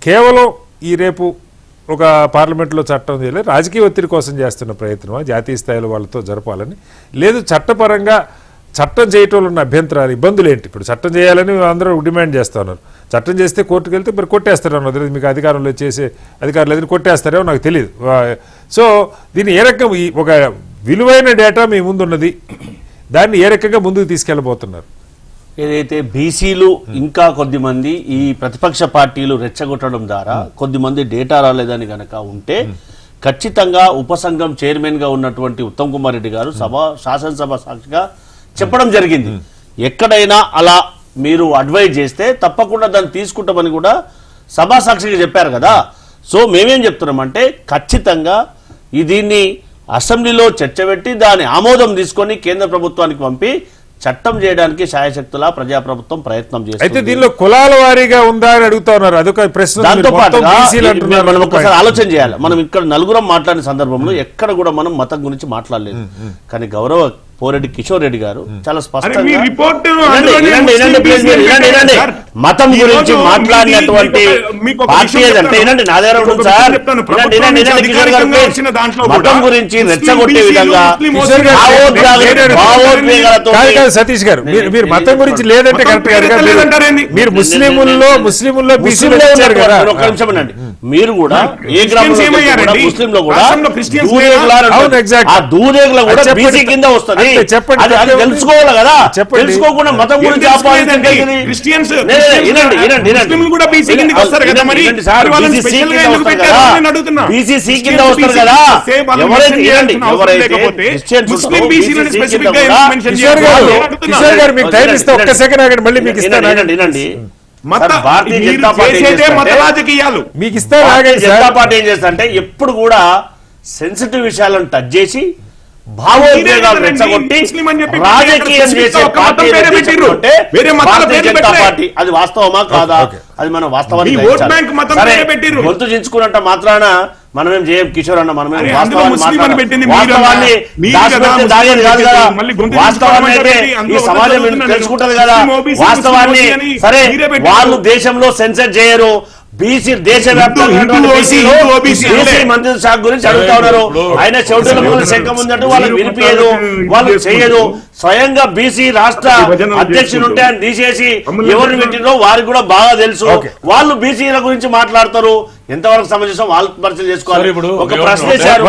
A: కేవలం ఈ రేపు ఒక పార్లమెంట్లో చట్టం చేయలేదు, రాజకీయ ఒత్తిడి కోసం చేస్తున్న ప్రయత్నం జాతీయ స్థాయిలో వాళ్ళతో జరపాలని లేదు, చట్టపరంగా చట్టం చేయటంలో ఉన్న అభ్యంతరాలు ఇబ్బందులు ఏంటి? ఇప్పుడు చట్టం చేయాలని అందరూ డిమాండ్ చేస్తూ ఉన్నారు. చట్టం చేస్తే కోర్టుకు వెళ్తే మరి కొట్టేస్తారు అన్నది, మీకు అధికారంలో చేసే అధికారులు ఏదైనా కొట్టేస్తారేమో నాకు తెలియదు. సో దీన్ని ఏ రకం ఒక విలువైన డేటా మీ ముందున్నది, దాన్ని ఏ రకంగా ముందుకు తీసుకెళ్ళబోతున్నారు?
E: ఏదైతే బీసీలు ఇంకా కొద్దిమంది ఈ ప్రతిపక్ష పార్టీలు రెచ్చగొట్టడం ద్వారా కొద్దిమంది డేటా రాలేదని గనక ఉంటే ఖచ్చితంగా ఉపసంఘం చైర్మన్ గా ఉన్నటువంటి ఉత్తమ్ కుమార్ రెడ్డి గారు శాసనసభ సాక్షిగా చెప్పడం జరిగింది. ఎక్కడైనా అలా మీరు అడ్వైజ్ చేస్తే తప్పకుండా దాన్ని తీసుకుంటామని కూడా సభా సాక్షిగా చెప్పారు కదా. సో మేమేం చెప్తున్నామంటే ఖచ్చితంగా దీన్ని అసెంబ్లీలో చర్చ పెట్టి దాని ఆమోదం తీసుకొని కేంద్ర ప్రభుత్వానికి పంపి చట్టం చేయడానికి శాయశక్తులా ప్రజాప్రభుత్వం ప్రయత్నం
A: అయితే
E: చేస్తుంది.
A: దీనిలో కులాల వారీగా ఉందా అని అడుగుతా ఉన్నారు. అదొక ప్రశ్న.
E: దాంతో పాటుగా
A: అంటున్నారు.
E: మనం ఒకసారి ఆలోచన చేయాలి. మనం ఇక్కడ నలుగురం మాట్లాడిన సందర్భంలో ఎక్కడ కూడా మనం మతం గురించి మాట్లాడలేదు. కానీ గౌరవ పోరెడ్డి కిషోర్ రెడ్డి గారు చాలా స్పష్టంగా మతం గురించి మాట్లాడినటువంటి పార్టీ ఏదంటే నా దగ్గర ఉంటుంది సార్. మతం గురించి రెచ్చగొట్టే విధంగా భావోద్వేగాలతో
A: సతీష్ గారు, మీరు మతం గురించి లేదంటే కరెక్ట్ కాదు. మీరు ముస్లింల్లో ఇచ్చారు కదా.
E: ఒక్క నిమిషం అనండి. మీరు కూడా ఏ గ్రామంలో ముస్లింలో కూడా దూదేగుల కూడా బీసీ కింద వస్తుంది.
A: చెప్పండి,
E: అది తెలుసుకోవాలి కదా.
A: చెప్పండి.
E: తెలుసుకోకుండా మతం గురించి బీసీసీ కింద వస్తారు కదా.
A: కిషోర్ గారు మీకు టైం ఇస్తే ఒక్క సెకండ్ ఆగండి, మళ్ళీ మీకు ఇస్తాను.
E: భారతీయ జనతా పార్టీ
A: మీకు ఇస్తాను ఆగండి.
E: జనతా పార్టీ ఏం చేస్తా అంటే ఎప్పుడు కూడా సెన్సిటివ్ విషయాలను టచ్ చేసి భావోద్వేగాలు రెచ్చగొట్టి రాజకీయం చేసే పార్టీ భారతీయ జనతా పార్టీ. అది వాస్తవమా కాదా? అది మనం వాస్తవాన్ని గొంతు చించుకున్నట్ట మాత్రాన మనమేం చేయం కిషోర్ అన్న. మనమేం వాస్తవాన్ని దాగేది కాదు కదా. వాస్తవాన్ని అయితే ఈ సమాజం తెలుసుకుంటది కదా. వాస్తవాన్ని సరే వాళ్ళు దేశంలో సెన్సర్ చేయరు. బీసీ దేశవ్యాప్తంగా మంత్రి శాఖ గురించి అడుగుతా ఉన్నారు. ఆయన చెవిటల శంఖం ఉందంటూ వాళ్ళకి వినిపించదు, వాళ్ళు చేయదు. స్వయంగా బీసీ రాష్ట్ర అధ్యక్షులు ఉంటే ఆయన తీసేసి ఎవరిని పెట్టినో వారికి కూడా బాగా తెలుసు. వాళ్ళు బీసీల గురించి మాట్లాడతారు. ఎంతవరకు సమంజసం వాళ్ళు పరిచయం చేసుకోవాలి. ఒక ప్రశ్న వేశారు.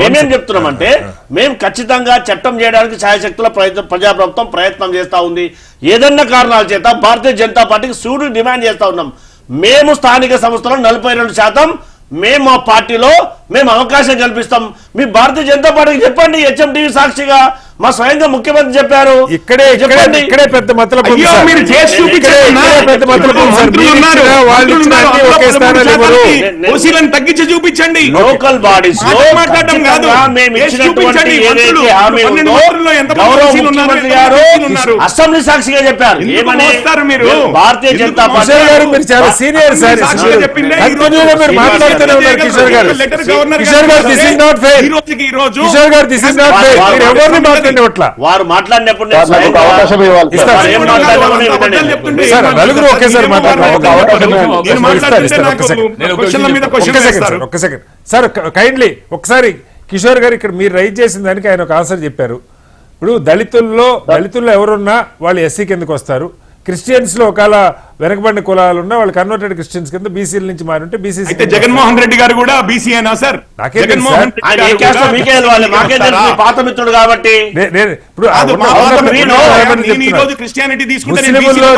E: మేమేం చెప్తున్నామంటే మేము ఖచ్చితంగా చట్టం చేయడానికి శాయశక్తుల ప్రజాప్రభుత్వం ప్రయత్నం చేస్తా ఉంది. ఏదన్నా కారణాల చేత భారతీయ జనతా పార్టీకి సూడు డిమాండ్ చేస్తా ఉన్నాం. మేము స్థానిక సంస్థలో 42% మేము మా పార్టీలో మేము అవకాశం కల్పిస్తాం. మీ భారతీయ జనతా పార్టీకి చెప్పండి, హెచ్ఎంటీవీ సాక్షిగా మా స్వయంగా ముఖ్యమంత్రి చెప్పారు.
A: ఇక్కడే పెద్ద మతలబు ఉంది
C: అయ్యో,
A: సార్.
C: మీరు చేసి చూపించండి.
A: ఇక్కడే పెద్ద మతలబు ఉంది సార్.
C: మంత్రులు ఉన్నారు,
A: వాళ్ళు ఇచ్చిన అన్ని ఒకే స్థానాలు ఇవ్వరు.
C: ఓసీలను తగ్గించి చూపించండి.
E: లోకల్ బాడీస్ లో
C: మాట్లాడడం కాదు,
E: మేము
C: చేసి
E: ఇచ్చినటువంటి
C: చూపించండి.
E: ఏదైతే హామీ ఉందో గౌరవ ముఖ్యమంత్రి గారు అసెంబ్లీ సాక్షిగా చెప్పారు.
C: ఎందుకు
E: ఏమని
C: మోస్తారు మీరు?
E: భారతీయ
C: ఎందుకు
E: జనతా పార్టీ
A: కిషోర్ గారు మీరు చాలా సీనియర్ సార్.
C: సాక్షిగా చెప్పిందే ఈ రోజు
A: కంటిన్యూగా మీరు మాట్లాడుతూనే ఉన్నారు కిషోర్ గారు.
C: లెటర్ గవర్నర్
A: కిషోర్ గారు దిస్ ఇస్ నాట్ ఫెయిర్.
C: ఈ రోజుకి ఈ రోజు
A: కిషోర్ గారు దిస్ ఇస్ నాట్ ఫెయిర్. మీరు ఎవరిని మాట్లాడినట్లా
E: వారు మాట్లాడినప్పుడు నేను
B: సార్, నాకు ఒక
E: స్వయంగా
B: అవకాశం ఇవ్వాలి సార్.
A: ఇస్తారు.
E: ఏం మాట్లాడాలని వినండి.
A: సార్, నలుగురు ఒకేసారి మాట్లాడాలి.
B: ఒక అవకాశం ఇవ్వండి.
C: నేను మాట్లాడితే
A: ఇస్తారు,
C: నాకు
A: ఒక్క సెకండ్.
C: క్వశ్చన్ల మీద
A: ఒక్క
C: క్వశ్చన్
A: సెకండ్
C: వేస్తారు.
A: సార్, ఒక్క సెకండ్ సార్. కైండ్లీ ఒకసారి కిషోర్ గారు ఇక్కడ మీరు రైజ్ చేసిన దానికి ఆయన ఒక ఆన్సర్ చెప్పారు. ఇప్పుడు దళితుల్లో ఎవరున్నా వాళ్ళు ఎస్సీ కిందకు వస్తారు. క్రిస్టియన్స్ లో ఒకవేళ వెనకబడిన కులాలు ఉన్నా వాళ్ళు కన్వర్టెడ్ క్రిస్టియన్స్ కింద బీసీల నుంచి మారుంటే బీసీసీ.
C: అయితే జగన్మోహన్ రెడ్డి గారు కూడా బీసీ అయినా సార్?
A: నాకేం తెలుసు
C: జగన్మోహన్
A: సార్?
C: రెడ్డి
E: ఆయన ఏ
C: గారు
E: క్యాస్ట్
C: కూడా
E: మీకే తెలవాలి, మాకే తెలుసు, మీ పాత మిత్రుడు కాబట్టి.
A: ఇప్పుడు
C: కాదు, మా
A: ఉన్న
C: పాత
A: మిత్రులు
C: మిత్రులు
A: ఏమని
C: నేను ఈ రోజు
A: చెప్తున్నారు?
C: క్రిస్టియానిటీ తీసుకుంటే
A: ముస్లింల్లో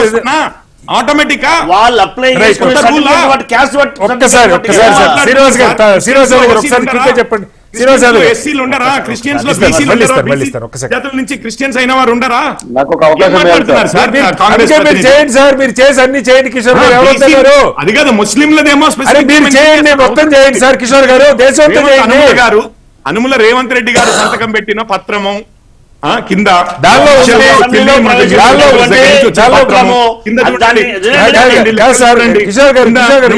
C: ఆటోమేటిక్ గా
E: వాళ్ళు అప్లై చేసుకునే
C: కొత్త రూలా?
E: certificate బట్టి, caste బట్టి,
A: ఒక్కసారి
E: certificate
A: సార్
E: బట్టి.
A: శ్రీనివాస్ గారు ఒకసారి క్విక్ చెప్పండి. శ్రీనివాస్ గారు
C: ఎస్సీలు ఉండరా? క్రిస్టియన్స్ లో
A: ఇస్తారు,
C: బీసీలు
A: మళ్ళీ
C: ఉండరా?
A: ఇస్తారు, మళ్ళీ ఇస్తారు, ఒక్క సెకండ్.
C: జాతుల నుంచి క్రిస్టియన్స్ అయిన వారు ఉండరా?
B: నాకు ఒక అవకాశం ఇవ్వాలి
C: మాట్లాడుతున్నారు
B: సార్.
C: సార్ కాంగ్రెస్
A: అందుకే మీరు
C: ప్రతినిధి.
A: చేయండి సార్. మీరు చేసి అన్ని చేయండి కిషోర్ గారు. ఎవరు
C: బీసీ
A: వద్దన్నారు?
C: అది కాదు, ముస్లింలదేమో
A: అరే
C: స్పెసిఫిక్
A: మీరు చేయండి, మొత్తం చేయండి సార్ కిషోర్ గారు. దేశంతో చేయండి.
C: అనుముల రేవంత్ రెడ్డి గారు సంతకం పెట్టిన పత్రము కింద
A: దానిలో ఉంది,
E: అసెంబ్లీలో
A: దానిలో ఉంది, చాలా
E: పత్రము,
C: కింద
E: దాన్ని
C: చూడండి.
A: కాదు సార్, కిషోర్ గారు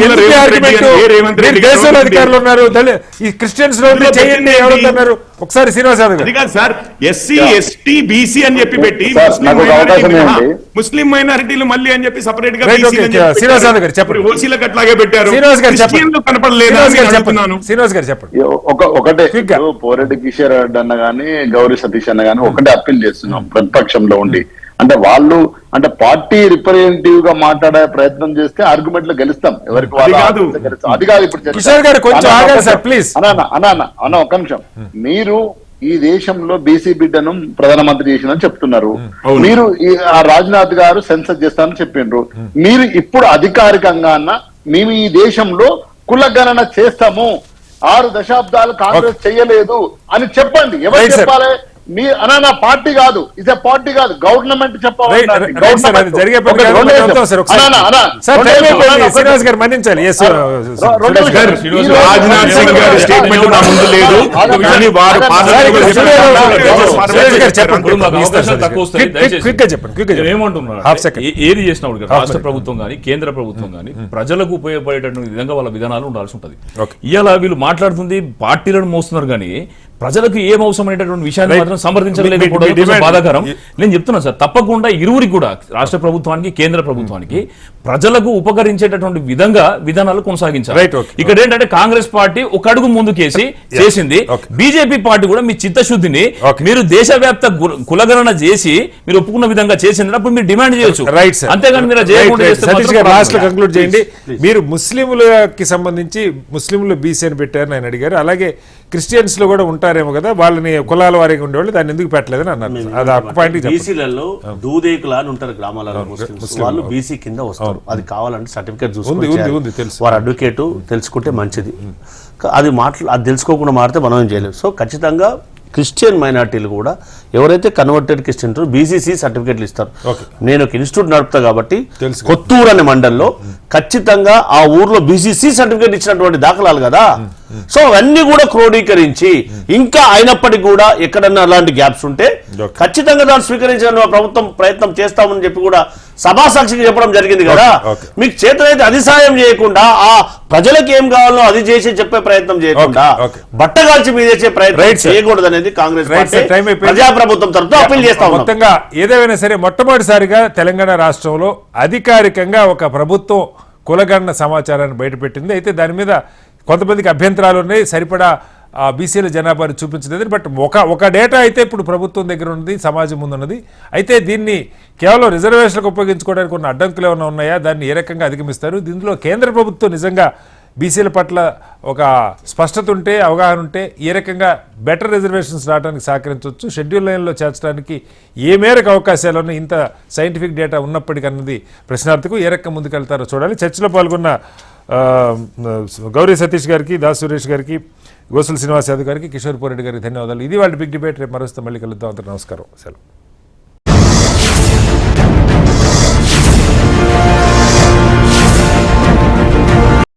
A: ఎందుకు ఈ ఆర్గ్యుమెంట్? మీరు దేశంలో అధికారులు ఉన్నారు, ఈ క్రిస్టియన్స్ లో ఉండి చేయండి ఎవరు అన్నారు? ఒకసారి శ్రీనివాస్ యాదవ్ గారు.
C: అది కాదు సార్, ఎస్సీ ఎస్టీ బీసీ అని చెప్పి పెట్టి
B: సార్, నాకు ఒక అవకాశం ఇవ్వండి.
C: ముస్లిం మైనారిటీలు మళ్ళీ అని చెప్పి సపరేట్ గా
A: Right,
C: BC
A: okay,
C: అని చెప్పి
A: శ్రీనివాస్ యాదవ్ గారు చెప్పండి.
C: ఇప్పుడు ఓసీలకు అట్లాగే పెట్టారు.
A: శ్రీనివాస్ గారు చెప్పండి.
C: క్రిస్టియన్లు కనపడలేదా
A: శ్రీనివాస్
C: అని
A: గారు
C: అడుగుతున్నాను.
A: చెప్పండి. శ్రీనివాస్ గారు చెప్పండి.
B: ఒకటే
A: Quick గా.
B: పోరెడ్డి కిషోర్ రెడ్డి అన్న గానీ గౌరీ సతీష్ అన్న గానీ ఒకటే అప్పీల్ చేస్తున్నాం ప్రతిపక్షంలో ఉండి. అంటే వాళ్ళు అంటే పార్టీ రిప్రజెంటేటివ్ గా మాట్లాడే ప్రయత్నం చేస్తే ఆర్గ్యుమెంట్ లో గెలుస్తాం. ఎవరికి
C: అది
B: వాళ్ళ
C: కాదు.
B: ఆలోచన గెలుస్తాం. అది కాదు ఇప్పుడు చర్చ.
A: కిషోర్ గారు కొంచెం
B: అన్న,
A: ఆగండి
B: ఒక్క
A: సార్,
B: నిమిషం.
A: ప్లీజ్.
B: అన్న ఒక్క నిమిషం. మీరు ఈ దేశంలో బీసీ బిడ్డను ప్రధానమంత్రి చేసిందని చెప్తున్నారు.
C: అవును.
B: మీరు ఆ రాజ్నాథ్ గారు సెన్సస్ చేస్తారని చెప్పిండ్రు. మీరు ఇప్పుడు అధికారికంగా అన్న మేము ఈ దేశంలో కులగణన చేస్తాము, 6 దశాబ్దాలు కాంగ్రెస్ చేయలేదు అని చెప్పండి. ఎవరు
A: Right, sir.
B: చెప్పాలి? మీ అన్న పార్టీ కాదు, ఇదే పార్టీ కాదు, గవర్నమెంట్ చెప్పాలి.
A: Right, right, sir. అది జరిగే పని కాదు. అవుతాం సార్, ఒకసారి. సార్, టైం అయిపోయింది. శ్రీనివాస్ గారు మన్నించాలి. Yes,
C: రాజ్నాథ్ సింగ్ గారి స్టేట్మెంట్ నా ముందు లేదు, కానీ వారు పార్లమెంట్
A: శ్రీనివాస్ గారు చెప్పండి.
D: ఇప్పుడు మాకు అవకాశాలు తక్కువ వస్తాయి. దయచేసి
A: క్విక్ గా చెప్పండి, క్విక్ గా చెప్పండి.
D: ఏమంటున్నారు
A: Half second.
D: ఏది చేసినప్పుడు కూడా
A: Half
D: రాష్ట్ర
A: minute.
D: ప్రభుత్వం కానీ కేంద్ర ప్రభుత్వం కానీ ప్రజలకు ఉపయోగపడేటటువంటి విధంగా వాళ్ళ విధానాలు ఉండాల్సి ఉంటుంది.
A: Okay.
D: ఇవాళ వీళ్ళు మాట్లాడుతుంది పార్టీలను మోస్తున్నారు కానీ ప్రజలకు ఏం అవసరమైనటువంటి విషయాన్ని మాత్రం సమర్థించలేకపోవడం
A: మీ demand-
D: బాధాకరం. నేను చెప్తున్నాను సార్, తప్పకుండా ఇరువురికి కూడా రాష్ట్ర ప్రభుత్వానికి కేంద్ర ప్రభుత్వానికి ప్రజలకు ఉపకరించేటటువంటి విధంగా విధానాలు కొనసాగించాలి.
A: Right, okay.
D: ఇక్కడ ఏంటంటే కాంగ్రెస్ పార్టీ ఒక అడుగు ముందుకేసి చేసింది.
A: Okay.
D: బీజేపీ పార్టీ కూడా మీ చిత్తశుద్ధిని
A: Okay.
D: మీరు దేశవ్యాప్త కులగణన చేసి మీరు ఒప్పుకున్న విధంగా చేసింది అప్పుడు మీరు డిమాండ్ చేయొచ్చు.
A: Right sir.
D: అంతేగాని మీరు చేయకుండా చేస్తే
A: సతీష్
D: మాత్రం
A: గారు లాస్ట్ లో
D: problem.
A: కంక్లూడ్ చేయండి. మీరు ముస్లింలకి సంబంధించి ముస్లింలు బీసీ అని పెట్టారని ఆయన అడిగారు. అలాగే క్రిస్టియన్స్ లో కూడా ఉంటారేమో కదా, వాళ్ళని కులాల వారీగా ఉండేవాళ్ళు దాన్ని ఎందుకు పెట్టలేదని అన్నారు. అది ఒక్క పాయింట్ చెప్పండి.
E: బీసీలలో దూదేకులా అని ఉంటారు గ్రామాలలో ముస్లిమ్స్, వాళ్ళు బీసీ కింద వస్తారు. అది కావాలంటే సర్టిఫికేట్ చూసుకుని
A: ఉంది, తెలుసు.
E: వారు అడ్వకేట్ తెలుసుకుంటే మంచిది. అది అది తెలుసుకోకుండా మారితే మనం ఏం చేయలేము. సో ఖచ్చితంగా క్రిస్టియన్ మైనార్టీలు కూడా ఎవరైతే కన్వర్టెడ్ క్రిస్టియన్ బీసీసీ సర్టిఫికేట్లు ఇస్తారు. నేను ఒక ఇన్స్టిట్యూట్ నడుపుతా కాబట్టి కొత్తూరు అనే మండల్లో ఖచ్చితంగా ఆ ఊర్లో బీసీసీ సర్టిఫికేట్ ఇచ్చినటువంటి దాఖలాలు కదా. సో అవన్నీ కూడా క్రోడీకరించి ఇంకా అయినప్పటికీ కూడా ఎక్కడన్నా అలాంటి గ్యాప్స్ ఉంటే ఖచ్చితంగా దాన్ని స్వీకరించాలని ప్రభుత్వం ప్రయత్నం చేస్తామని చెప్పి కూడా సభాసాక్షికి చెప్పడం జరిగింది కదా. మీకు చేతనైతే అది సాయం చేయకుండా ఆ ప్రజలకు ఏం కావాలో అది చేసి చెప్పే ప్రయత్నం చేయకుండా బట్టగాల్చి మీదేసే ప్రయత్నం చేయకూడదు అనేది కాంగ్రెస్ పార్టీ ప్రజాప్రభుత్వం తరఫున అప్పీల్ చేస్తా ఉన్నాం.
A: మొత్తంగా ఏదేమైనా సరే మొట్టమొదటిసారిగా తెలంగాణ రాష్ట్రంలో అధికారికంగా ఒక ప్రభుత్వం కులగణన సమాచారాన్ని బయటపెట్టింది. అయితే దాని మీద కొంతమందికి అభ్యంతరాలు ఉన్నాయి, సరిపడా బీసీల జనాభాను చూపించలేదు. బట్ ఒక డేటా అయితే ఇప్పుడు ప్రభుత్వం దగ్గర ఉన్నది, సమాజం ముందున్నది. అయితే దీన్ని కేవలం రిజర్వేషన్లకు ఉపయోగించుకోవడానికి ఉన్న అడ్డంకులు ఏమైనా ఉన్నాయా, దాన్ని ఏ రకంగా అధిగమిస్తారు, దీనిలో కేంద్ర ప్రభుత్వం నిజంగా బీసీల పట్ల ఒక స్పష్టత ఉంటే, అవగాహన ఉంటే ఏ రకంగా బెటర్ రిజర్వేషన్స్ రావడానికి సహకరించవచ్చు, షెడ్యూల్ లైన్లో చేర్చడానికి ఏ మేరకు అవకాశాలు ఉన్నాయి, ఇంత సైంటిఫిక్ డేటా ఉన్నప్పటికీ అన్నది ప్రశ్నార్థకు ఏ రకంగా ముందుకెళ్తారో చూడాలి. చర్చలో పాల్గొన్న గౌరీ సతీష్ గారికి, దాస్ సురేష్ గారికి, గోసుల శ్రీనివాస్ యాదవ్ గారికి, కిషోర్ పోరెడ్డి గారికి ధన్యవాదాలు. ఇది వాళ్ళ బిగ్ డిబేట్. రేపు మరోస్తే మళ్ళీ కలుద్దాం. అందరూ నమస్కారం. సెలవు.